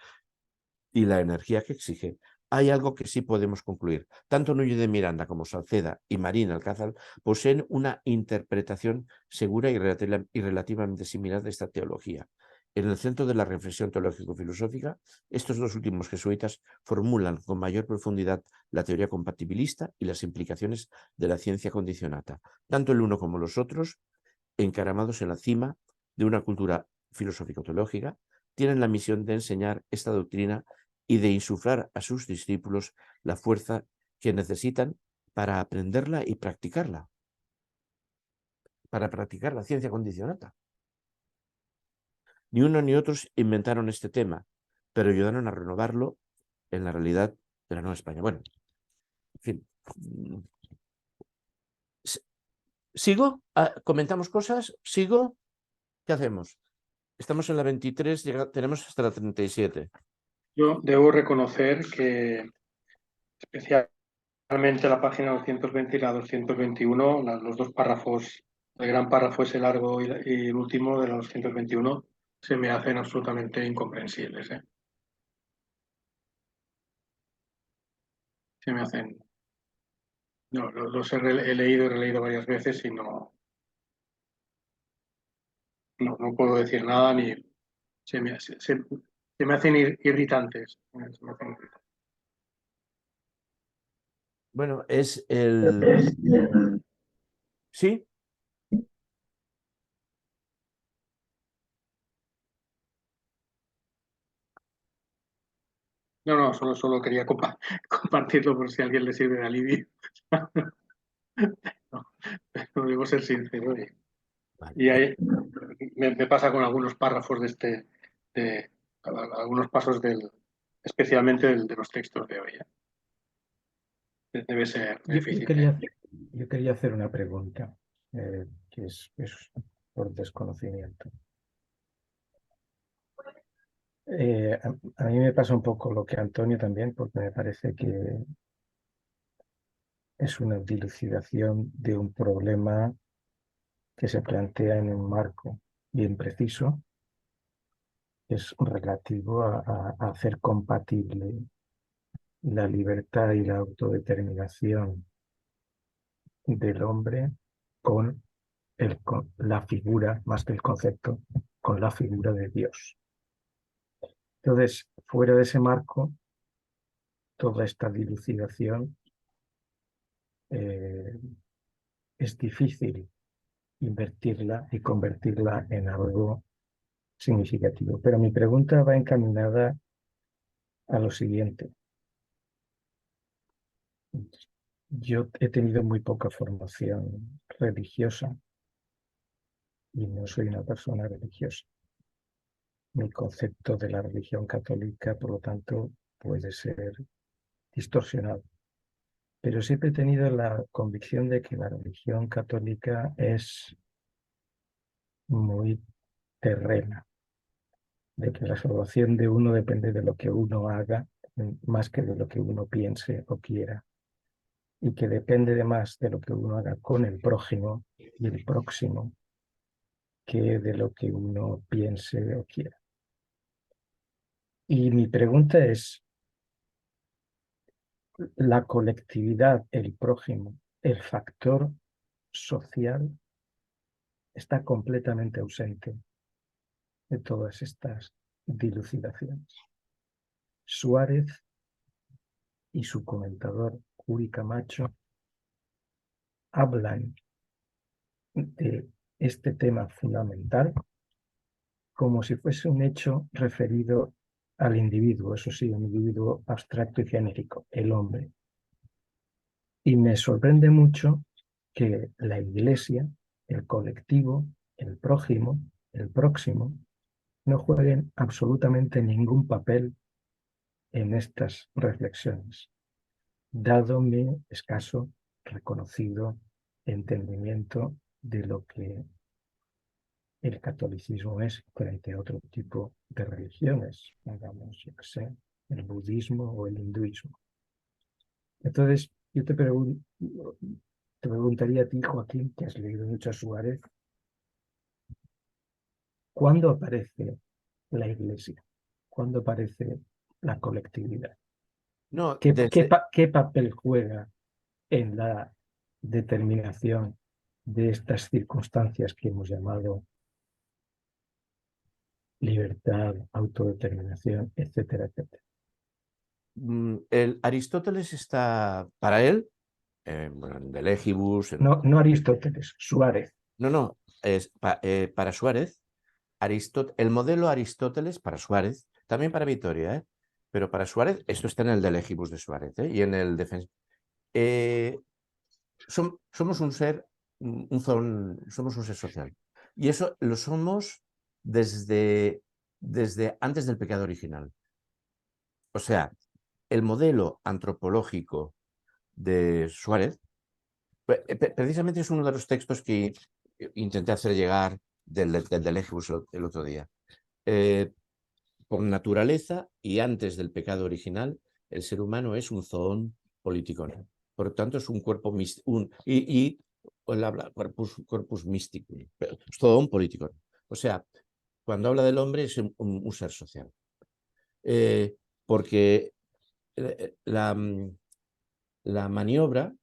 y la energía que exige, hay algo que sí podemos concluir. Tanto Núñez de Miranda como Salceda y Marín Alcázar poseen una interpretación segura y relativamente similar de esta teología. En el centro de la reflexión teológico-filosófica, estos dos últimos jesuitas formulan con mayor profundidad la teoría compatibilista y las implicaciones de la ciencia condicionata. Tanto el uno como los otros, encaramados en la cima de una cultura filosófico-teológica, tienen la misión de enseñar esta doctrina y de insuflar a sus discípulos la fuerza que necesitan para aprenderla y practicarla, para practicar la ciencia condicionata. Ni uno ni otros inventaron este tema, pero ayudaron a renovarlo en la realidad de la Nueva España. Bueno, en fin. ¿Sigo? ¿Comentamos cosas? ¿Sigo? ¿Qué hacemos? Estamos en la 23, tenemos hasta la 37. Yo debo reconocer que especialmente la página 220 y la 221, los dos párrafos, el gran párrafo ese largo y el último de la 221, se me hacen absolutamente incomprensibles. Se me hacen... No, los he leído y releído varias veces y no puedo decir nada ni... Se me hacen irritantes. Se me hacen irritantes. Bueno, es el... ¿Sí? No, solo quería compartirlo por si a alguien le sirve de alivio. No, debo ser sincero. Vale. Y ahí me pasa con algunos párrafos de algunos pasos especialmente de los textos de hoy. Debe ser difícil. Yo quería hacer una pregunta, que es por desconocimiento. A mí me pasa un poco lo que a Antonio también, porque me parece que es una dilucidación de un problema que se plantea en un marco bien preciso, es relativo a hacer compatible la libertad y la autodeterminación del hombre con la figura, más que el concepto, con la figura de Dios. Entonces, fuera de ese marco, toda esta dilucidación es difícil invertirla y convertirla en algo significativo. Pero mi pregunta va encaminada a lo siguiente. Yo he tenido muy poca formación religiosa y no soy una persona religiosa. Mi concepto de la religión católica, por lo tanto, puede ser distorsionado. Pero siempre he tenido la convicción de que la religión católica es muy terrena, de que la salvación de uno depende de lo que uno haga, más que de lo que uno piense o quiera, y que depende de más de lo que uno haga con el prójimo y el próximo que de lo que uno piense o quiera. Y mi pregunta es, la colectividad, el prójimo, el factor social está completamente ausente de todas estas dilucidaciones. Suárez y su comentador Uri Camacho hablan de este tema fundamental como si fuese un hecho referido al individuo, eso sí, un individuo abstracto y genérico, el hombre. Y me sorprende mucho que la Iglesia, el colectivo, el prójimo, el próximo, no jueguen absolutamente ningún papel en estas reflexiones, dado mi escaso, reconocido entendimiento de lo que el catolicismo es frente a otro tipo de religiones, digamos, yo qué sé, el budismo o el hinduismo. Entonces, yo te preguntaría a ti, Joaquín, que has leído mucho a Suárez, ¿cuándo aparece la Iglesia? ¿Cuándo aparece la colectividad? No, ¿Qué papel juega en la determinación de estas circunstancias que hemos llamado libertad, autodeterminación, etcétera, etcétera? el Aristóteles está, para él, bueno, en De Legibus, No, no Aristóteles, Suárez. no, para Suárez, el modelo Aristóteles para Suárez, también para Vitoria, pero para Suárez, esto está en el De Legibus de Suárez, y en el Defensa. Somos un ser, somos un ser social. Y eso lo somos desde antes del pecado original. O sea, el modelo antropológico de Suárez, precisamente es uno de los textos que intenté hacer llegar del De Legibus el otro día. Por naturaleza y antes del pecado original, el ser humano es un zoon politikon. Por lo tanto, es un cuerpo místico. Y él habla corpus místico, zoon politikon. O sea, cuando habla del hombre es un ser social. Porque la maniobra.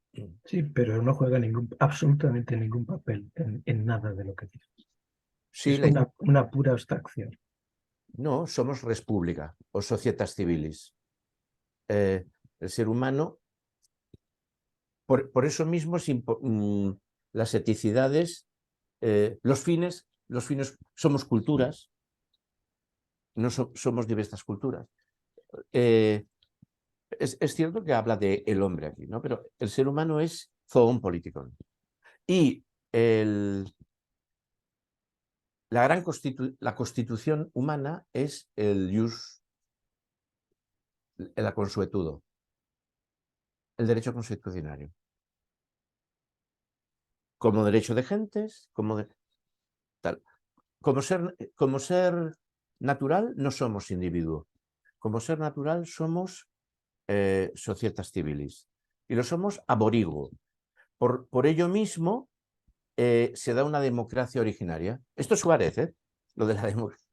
Sí, pero no juega absolutamente ningún papel en nada de lo que dice. Sí, Es una pura abstracción. no, somos res pública o societas civilis. El ser humano, por eso mismo, las eticidades, los fines, somos culturas, no somos diversas culturas. Es cierto que habla de el hombre aquí, ¿no? Pero el ser humano es zoon politikon. Y la constitución humana es el jus, la consuetudo, el derecho constitucionario. Como derecho de gentes, tal. Como ser natural no somos individuo. Como ser natural somos societas civilis. y lo somos aborigo. Por ello mismo se da una democracia originaria. Esto es Suárez, lo de la democracia.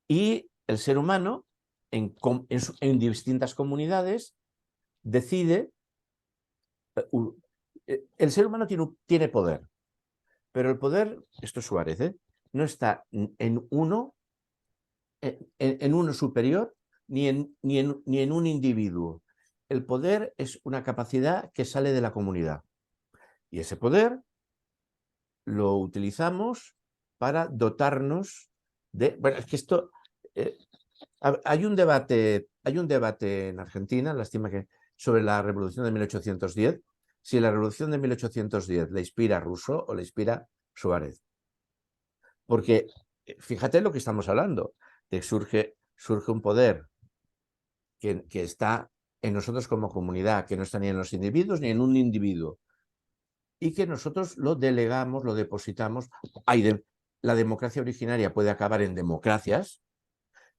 Y el ser humano, en distintas comunidades, decide. El ser humano tiene poder, pero el poder, esto es Suárez, no está en uno superior ni en un individuo. El poder es una capacidad que sale de la comunidad. Y ese poder lo utilizamos para dotarnos de... Bueno, es que esto... hay un debate en Argentina, lástima que sobre la Revolución de 1810, si la Revolución de 1810 le inspira Rousseau o le inspira Suárez. Porque fíjate lo que estamos hablando, de surge un poder que está en nosotros como comunidad, que no está ni en los individuos ni en un individuo, y que nosotros lo delegamos, lo depositamos. La democracia originaria puede acabar en democracias,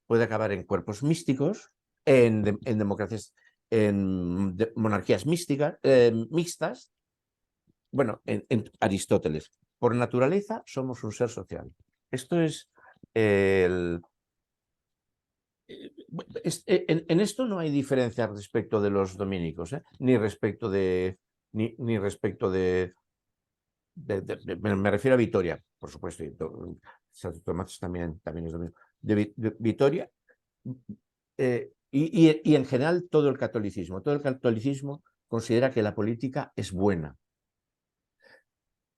puede acabar en cuerpos místicos, en democracias, en monarquías mixtas. Bueno, en Aristóteles. Por naturaleza somos un ser social. Esto es en esto no hay diferencia respecto de los dominicos, ni respecto de... Ni respecto de me refiero a Vitoria, por supuesto. Santo Tomás también es domingo. De Vitoria. Y en general todo el catolicismo. Todo el catolicismo considera que la política es buena.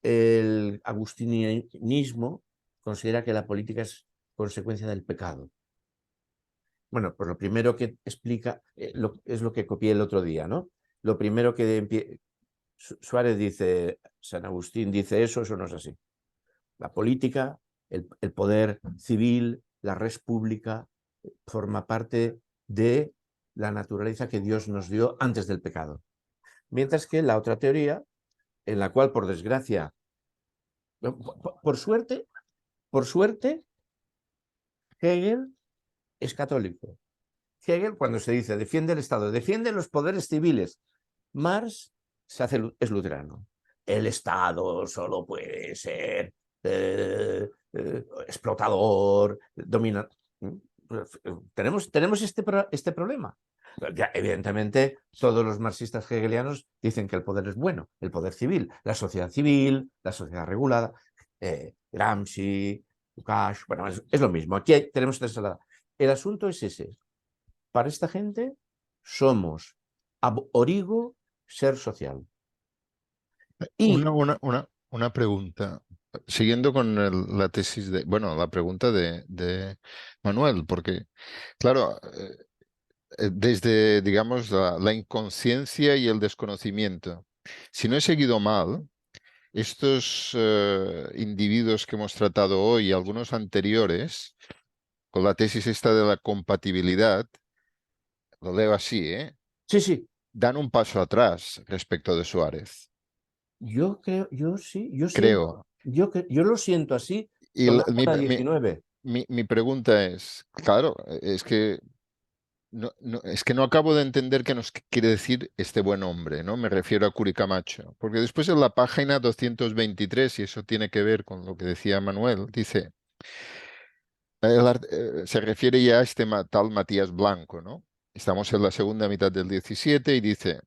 El agustinianismo considera que la política es consecuencia del pecado. Bueno, pues lo primero que explica es lo que copié el otro día, ¿no? Lo primero que Suárez dice, San Agustín dice eso no es así. La política, el poder civil, la res pública, forma parte de la naturaleza que Dios nos dio antes del pecado. Mientras que la otra teoría, en la cual, por desgracia, por suerte, Hegel es católico. Hegel, cuando se dice defiende el Estado, defiende los poderes civiles. Marx es luterano. El Estado solo puede ser explotador, dominante. Tenemos este problema. Ya, evidentemente, todos los marxistas hegelianos dicen que el poder es bueno, el poder civil, la sociedad regulada, Gramsci, Lukács, bueno, es lo mismo. Aquí tenemos esta ensalada. El asunto es ese. Para esta gente somos origo ser social. Y Una pregunta, siguiendo con la tesis la pregunta de Manuel, porque, claro, desde, digamos, la inconsciencia y el desconocimiento, si no he seguido mal, estos individuos que hemos tratado hoy y algunos anteriores, con la tesis esta de la compatibilidad, lo leo así, sí, dan un paso atrás respecto de Suárez. Yo creo, yo Creo. Yo lo siento así. Y La 19. mi pregunta es, claro, es que no acabo de entender qué nos quiere decir este buen hombre, ¿no? Me refiero a Curicamacho, porque después en la página 223, y eso tiene que ver con lo que decía Manuel, dice, se refiere ya a este tal Matías Blanco, ¿no? Estamos en la segunda mitad del 17 y dice,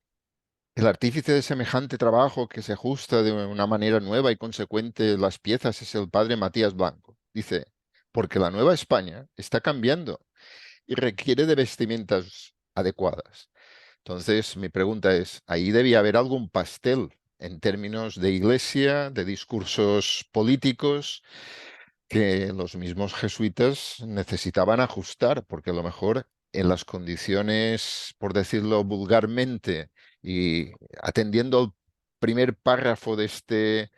el artífice de semejante trabajo que se ajusta de una manera nueva y consecuente las piezas es el padre Matías Blanco. Dice, porque la Nueva España está cambiando y requiere de vestimentas adecuadas. Entonces, mi pregunta es, ahí debía haber algún pastel en términos de iglesia, de discursos políticos, que los mismos jesuitas necesitaban ajustar, porque a lo mejor en las condiciones, por decirlo vulgarmente, y atendiendo al primer párrafo de este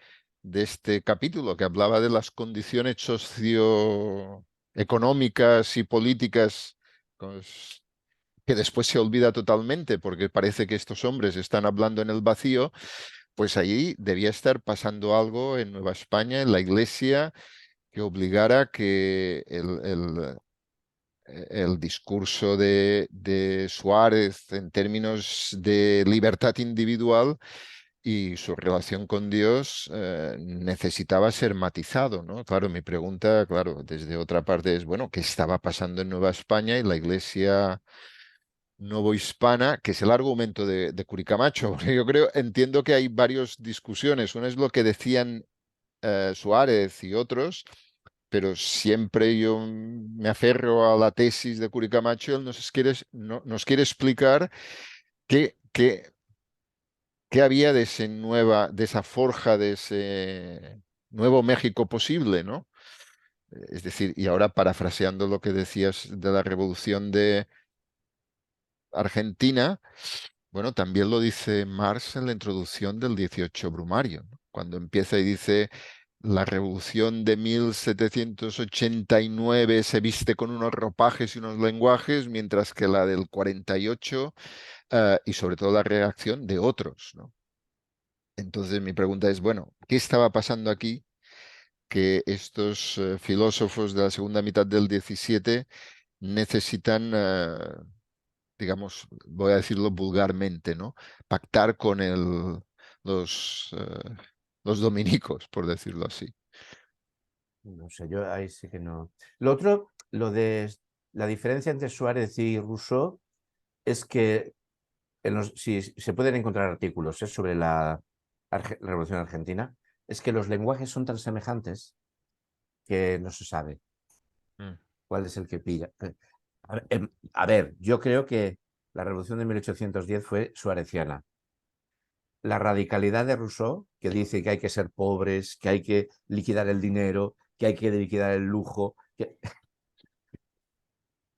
capítulo, que hablaba de las condiciones socioeconómicas y políticas, pues, que después se olvida totalmente, porque parece que estos hombres están hablando en el vacío, pues ahí debía estar pasando algo en Nueva España, en la iglesia, que obligara que el discurso de Suárez en términos de libertad individual y su relación con Dios necesitaba ser matizado, ¿no? Claro, mi pregunta, claro, desde otra parte es, bueno, ¿qué estaba pasando en Nueva España y la Iglesia novohispana, que es el argumento de Curicamacho? Porque yo entiendo que hay varias discusiones. Una es lo que decían Suárez y otros, pero siempre yo me aferro a la tesis de Curicamacho. Él nos quiere explicar qué había de de esa forja, de ese nuevo México posible, ¿no? Es decir, y ahora parafraseando lo que decías de la revolución de Argentina, bueno, también lo dice Marx en la introducción del 18 Brumario, ¿no? Cuando empieza y dice: la revolución de 1789 se viste con unos ropajes y unos lenguajes, mientras que la del 48, y sobre todo la reacción de otros, ¿no? Entonces mi pregunta es, bueno, ¿qué estaba pasando aquí que estos filósofos de la segunda mitad del 17 necesitan, digamos, voy a decirlo vulgarmente, ¿no? Pactar con los dominicos, por decirlo así? No sé, yo ahí sí que no. Lo otro, lo de la diferencia entre Suárez y Rousseau es que si se pueden encontrar artículos sobre la Revolución Argentina, es que los lenguajes son tan semejantes que no se sabe cuál es el que pilla. A ver, yo creo que la Revolución de 1810 fue suareciana. La radicalidad de Rousseau, que dice que hay que ser pobres, que hay que liquidar el dinero, que hay que liquidar el lujo,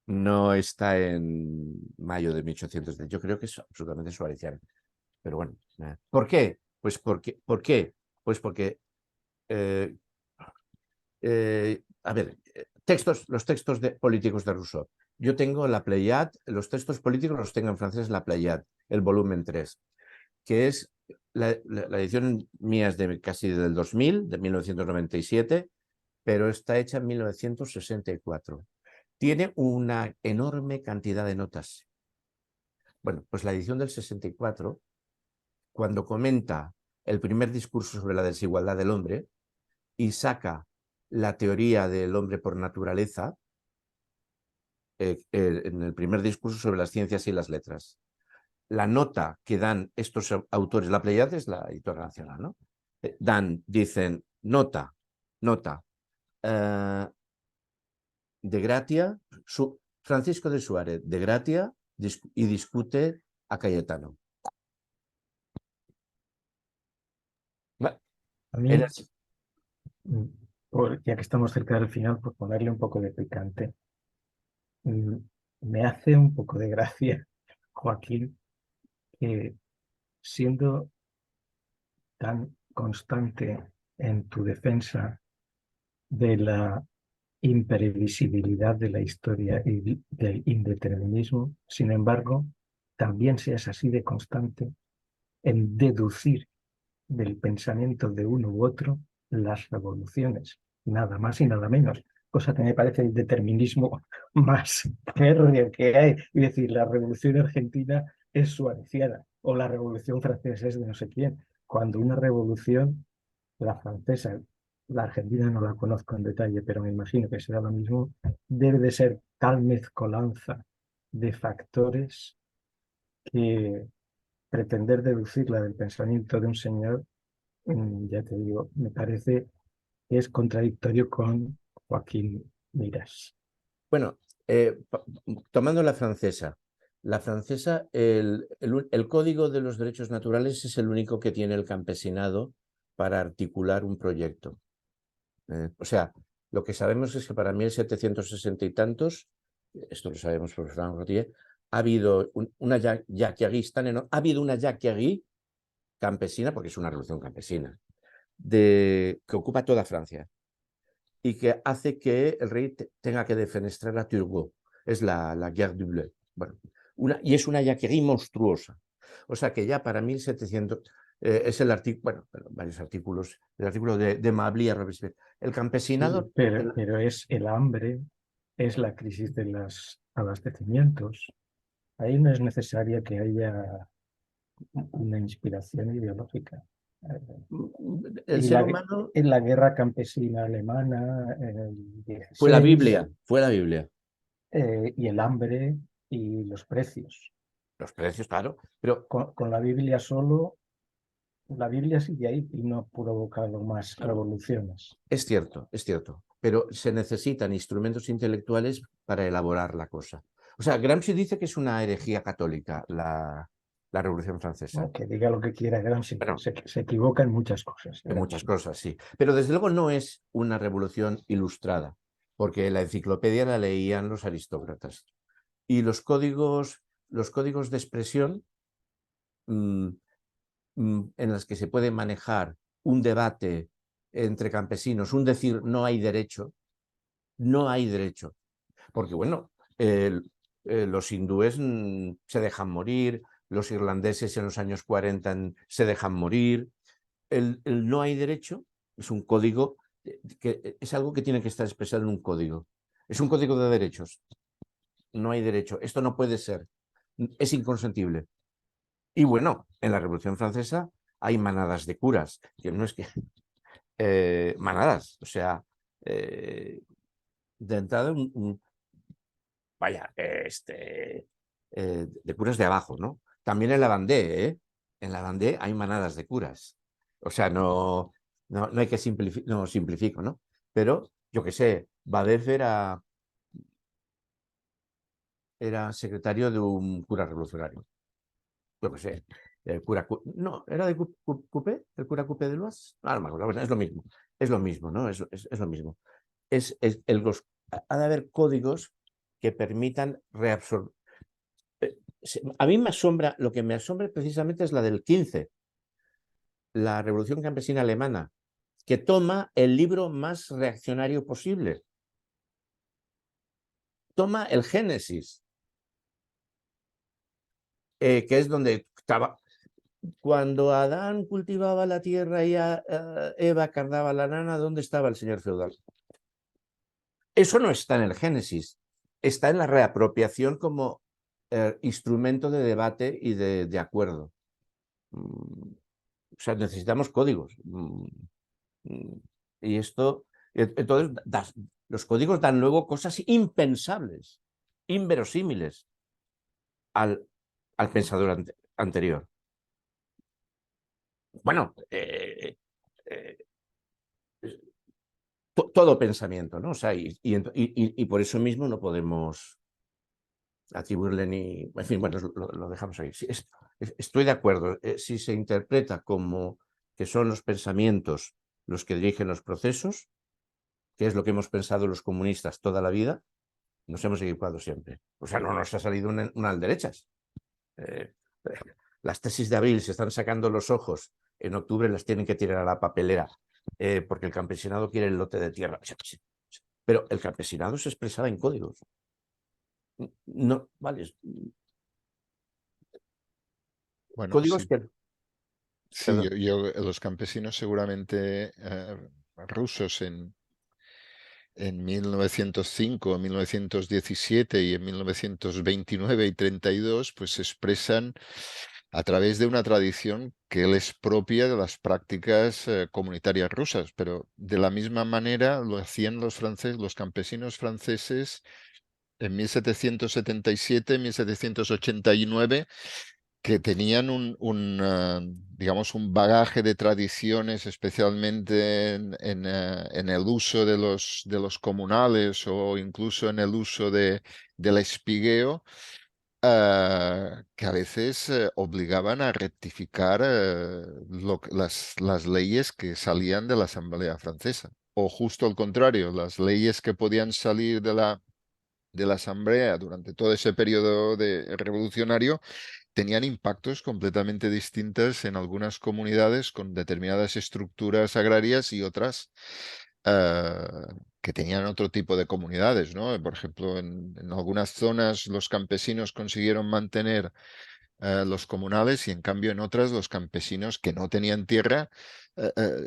no está en mayo de 1810. Yo creo que es absolutamente suareciano. Pero bueno, ¿por qué? ¿Por qué? Pues porque, a ver, los textos políticos de Rousseau. Yo tengo la Pléiade, los textos políticos los tengo en francés, la Pléiade, el volumen 3, que es la edición mía es de casi del 2000, de 1997, pero está hecha en 1964. Tiene una enorme cantidad de notas. Bueno, pues la edición del 64, cuando comenta el primer discurso sobre la desigualdad del hombre y saca la teoría del hombre por naturaleza, en el primer discurso sobre las ciencias y las letras. La nota que dan estos autores, la Pléiade es la editora nacional, ¿no? Dicen, nota, de gratia, Francisco de Suárez, de gratia, y discute a Cayetano. A mí, ya que estamos cerca del final, por ponerle un poco de picante, me hace un poco de gracia, Joaquín, que siendo tan constante en tu defensa de la imprevisibilidad de la historia y del indeterminismo, sin embargo, también seas así de constante en deducir del pensamiento de uno u otro las revoluciones, nada más y nada menos, cosa que me parece el determinismo más férreo que hay. Es decir, la revolución argentina es suareciana o la revolución francesa es de no sé quién, cuando una revolución, la francesa, la argentina no la conozco en detalle, pero me imagino que será lo mismo, debe de ser tal mezcolanza de factores que pretender deducirla del pensamiento de un señor, ya te digo, me parece que es contradictorio con Joaquín Miras. Bueno, tomando la francesa, el Código de los Derechos Naturales es el único que tiene el campesinado para articular un proyecto. O sea, lo que sabemos es que para 1760 y tantos, esto lo sabemos por Fernando Rotier, ha habido una ha habido una jacquerie campesina, porque es una revolución campesina, que ocupa toda Francia y que hace que el rey tenga que defenestrar a Turgot. Es la Guerre du Bleu. Bueno, y es una jacquerie monstruosa. O sea que ya para 1700 es el artículo, bueno, varios artículos, el artículo de Mably a Robespierre. El campesinado... Pero es el hambre es la crisis de los abastecimientos. Ahí no es necesaria que haya una inspiración ideológica. El Y ser humano en la guerra campesina alemana en el 16, fue la Biblia, y el hambre y los precios. Los precios, claro, pero Con la Biblia solo, la Biblia sigue ahí y no ha provocado más revoluciones. es cierto, pero se necesitan instrumentos intelectuales para elaborar la cosa. O sea, Gramsci dice que es una herejía católica la Revolución Francesa. ¿No? Que diga lo que quiera Gramsci, Bueno, se equivoca en muchas cosas. en muchas cosas, sí. Pero desde luego no es una revolución ilustrada, porque la enciclopedia la leían los aristócratas. Y los códigos de expresión en los que se puede manejar un debate entre campesinos, un decir no hay derecho, porque bueno, los hindúes se dejan morir, los irlandeses en los años 40 se dejan morir. El no hay derecho es un código, que es algo que tiene que estar expresado en un código. Es un código de derechos. No hay derecho. Esto no puede ser. Es inconsentible. Y bueno, en la Revolución Francesa hay manadas de curas, que no es que... manadas, o sea, de entrada, vaya, de curas de abajo, ¿no? También en la Vendée, ¿eh? En la Vendée hay manadas de curas. O sea, no hay que simplificar, no simplifico, ¿no? Pero, yo qué sé, Badef era secretario de un cura revolucionario. Yo qué sé, el cura... No, ¿era de Coupé? ¿El cura Coupé de Loas? No, no me acuerdo, es lo mismo. Es lo mismo, ¿no? Es lo mismo. Ha de haber códigos que permitan reabsorber. A mí lo que me asombra precisamente es la del 15, la Revolución Campesina Alemana, que toma el libro más reaccionario posible. Toma el Génesis, que es donde estaba. Cuando Adán cultivaba la tierra y Eva cardaba la lana, ¿dónde estaba el señor feudal? Eso no está en el Génesis, está en la reapropiación como instrumento de debate y de acuerdo. O sea, necesitamos códigos. Y esto, entonces, los códigos dan luego cosas impensables, inverosímiles al pensador anterior. Bueno, todo pensamiento, ¿no? O sea, y por eso mismo no podemos atribuirle ni... En fin, bueno, lo dejamos ahí. Sí, estoy de acuerdo. Si se interpreta como que son los pensamientos los que dirigen los procesos, que es lo que hemos pensado los comunistas toda la vida, nos hemos equivocado siempre. O sea, no nos ha salido una al derechas. Las tesis de abril se están sacando los ojos, en octubre las tienen que tirar a la papelera, porque el campesinado quiere el lote de tierra. Pero el campesinado se expresaba en códigos. No, vale. Bueno, Códigos sí. que... Sí, los campesinos seguramente rusos en 1905, 1917 y en 1929 y 32, pues se expresan a través de una tradición que es propia de las prácticas comunitarias rusas, pero de la misma manera lo hacían los campesinos franceses en 1777, 1789, que tenían digamos, un bagaje de tradiciones, especialmente en el uso de los comunales o incluso en el uso del espigueo, que a veces obligaban a rectificar las leyes que salían de la Asamblea Francesa. O justo al contrario, las leyes que podían salir de la Asamblea durante todo ese periodo revolucionario tenían impactos completamente distintos en algunas comunidades con determinadas estructuras agrarias y otras que tenían otro tipo de comunidades, ¿no? Por ejemplo, en algunas zonas los campesinos consiguieron mantener los comunales y en cambio en otras los campesinos que no tenían tierra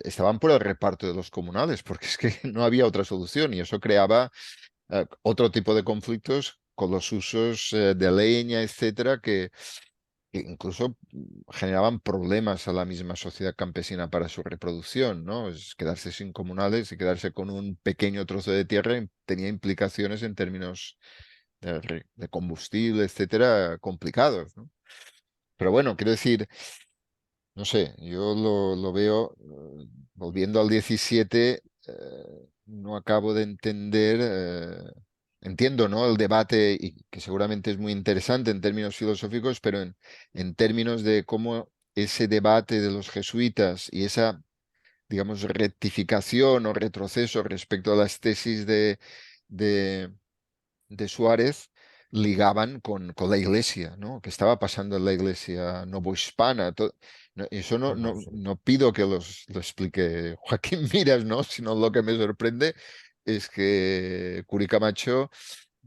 estaban por el reparto de los comunales porque es que no había otra solución y eso creaba otro tipo de conflictos con los usos de leña, etcétera, que incluso generaban problemas a la misma sociedad campesina para su reproducción, ¿no? Quedarse sin comunales y quedarse con un pequeño trozo de tierra tenía implicaciones en términos de combustible, etcétera, complicados, ¿no? Pero bueno, quiero decir, no sé, yo lo veo, volviendo al 17, no acabo de entender, entiendo, ¿no? El debate, y que seguramente es muy interesante en términos filosóficos, pero en términos de cómo ese debate de los jesuitas y esa, digamos, rectificación o retroceso respecto a las tesis de de Suárez ligaban con la iglesia, ¿no? ¿Qué estaba pasando en la iglesia novohispana? Eso no pido que lo explique Joaquín Miras, ¿no? Sino lo que me sorprende es que Curi Camacho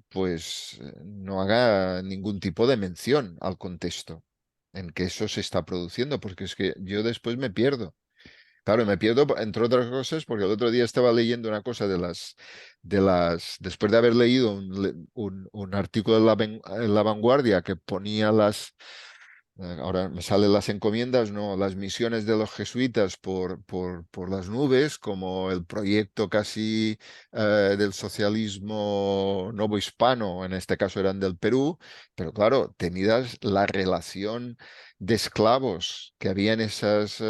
pues no haga ningún tipo de mención al contexto en que eso se está produciendo, porque es que yo después me pierdo. Claro, me pierdo, entre otras cosas, porque el otro día estaba leyendo una cosa después de haber leído un artículo en La Vanguardia que ponía ahora me salen las encomiendas, no, las misiones de los jesuitas por las nubes, como el proyecto casi del socialismo novohispano, en este caso eran del Perú, pero claro, tenidas la relación de esclavos que había en esas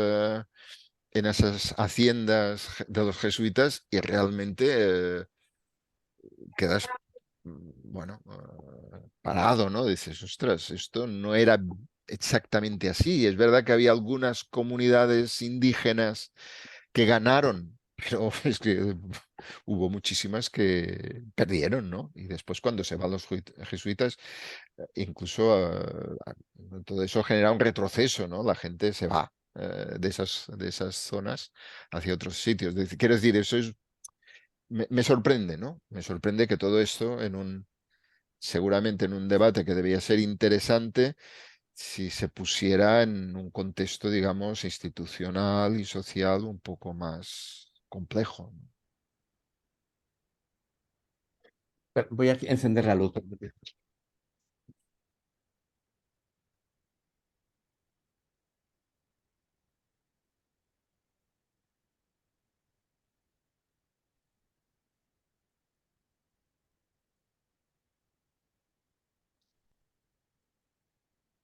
haciendas de los jesuitas y realmente quedas, bueno, parado, ¿no? Dices, ostras, esto no era exactamente así. Es verdad que había algunas comunidades indígenas que ganaron, pero es que hubo muchísimas que perdieron, ¿no? Y después cuando se van los jesuitas, incluso todo eso genera un retroceso, ¿no? La gente se va de esas zonas hacia otros sitios. Quiero decir, me sorprende, ¿no? Me sorprende que todo esto seguramente en un debate que debía ser interesante, si se pusiera en un contexto, digamos, institucional y social un poco más complejo, ¿no? Voy a encender la luz.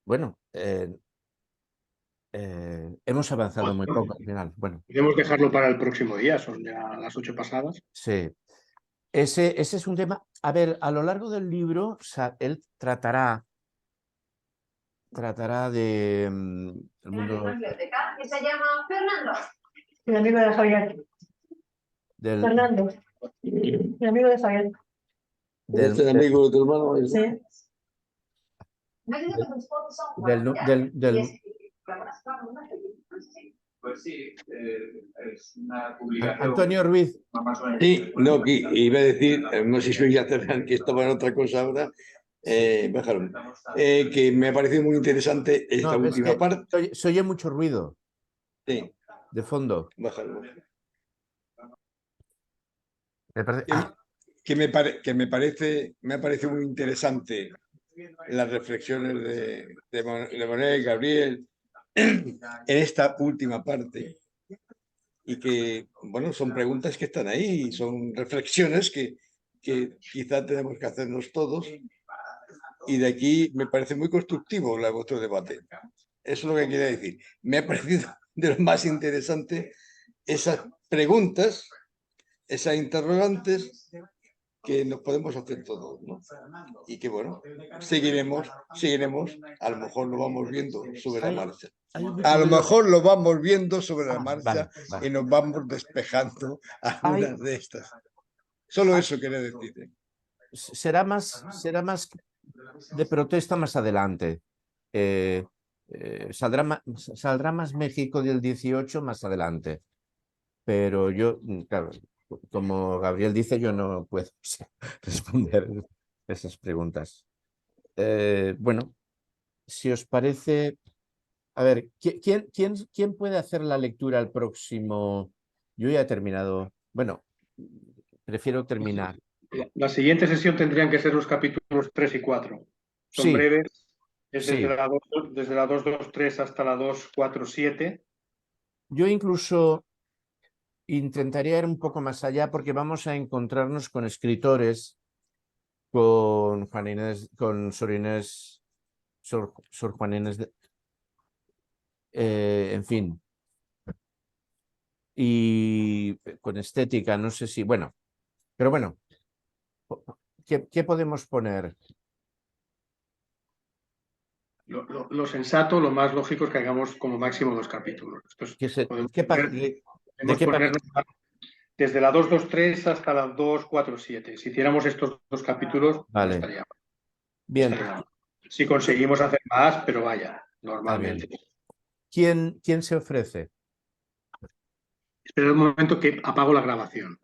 Bueno, hemos avanzado muy poco al final. Bueno, Podemos dejarlo para el próximo día, son ya las 8 pasadas. sí. Ese es un tema. A ver, a lo largo del libro, él tratará de el mundo que se llama Fernando. El amigo de Javier. del, Fernando. El amigo de Javier. del, ¿Es el amigo de tu hermano? Sí. del- Pues sí, es una publicación. Antonio Ruiz. Sí, no, que iba a decir, no sé si oía que estaba en otra cosa ahora, déjalo. Que me ha parecido muy interesante esta No, es última que parte. se oye mucho ruido Sí, de fondo. bájalo. Me parece- Me ha parecido muy interesante las reflexiones de Manuel y Gabriel en esta última parte. Y que, bueno, son preguntas que están ahí, y son reflexiones que quizá tenemos que hacernos todos. Y de aquí me parece muy constructivo vuestro debate. Eso es lo que quería decir. Me ha parecido de lo más interesante esas preguntas, esas interrogantes que nos podemos hacer todos, ¿no? Y que, bueno, seguiremos, a lo mejor lo vamos viendo sobre la marcha. A lo mejor lo vamos viendo sobre la marcha vale. y nos vamos despejando algunas de estas. Solo eso quería decir. será más de protesta más adelante. Saldrá más México del 18 más adelante. Pero yo, claro, como Gabriel dice, yo no puedo responder esas preguntas. Bueno, si os parece, a ver, ¿quién puede hacer la lectura el próximo? Yo ya he terminado. Bueno, prefiero terminar. La siguiente sesión tendrían que ser los capítulos 3 y 4. Son Sí, breves, es sí. desde la 223 hasta la 247. Yo incluso intentaría ir un poco más allá porque vamos a encontrarnos con escritores, con Juan Inés, con Sor Inés, Sor Juan Inés, en fin, y con estética, no sé si, bueno, pero bueno, ¿qué podemos poner? Lo sensato, lo más lógico es que hagamos como máximo 2 capítulos. Entonces, podemos ponernos desde la 223 hasta la 247. Si hiciéramos estos 2 capítulos, Vale. no estaría mal. Bien, Estaría mal. Si conseguimos hacer más, pero vaya, está normalmente. bien. ¿Quién se ofrece? Espera un momento que apago la grabación.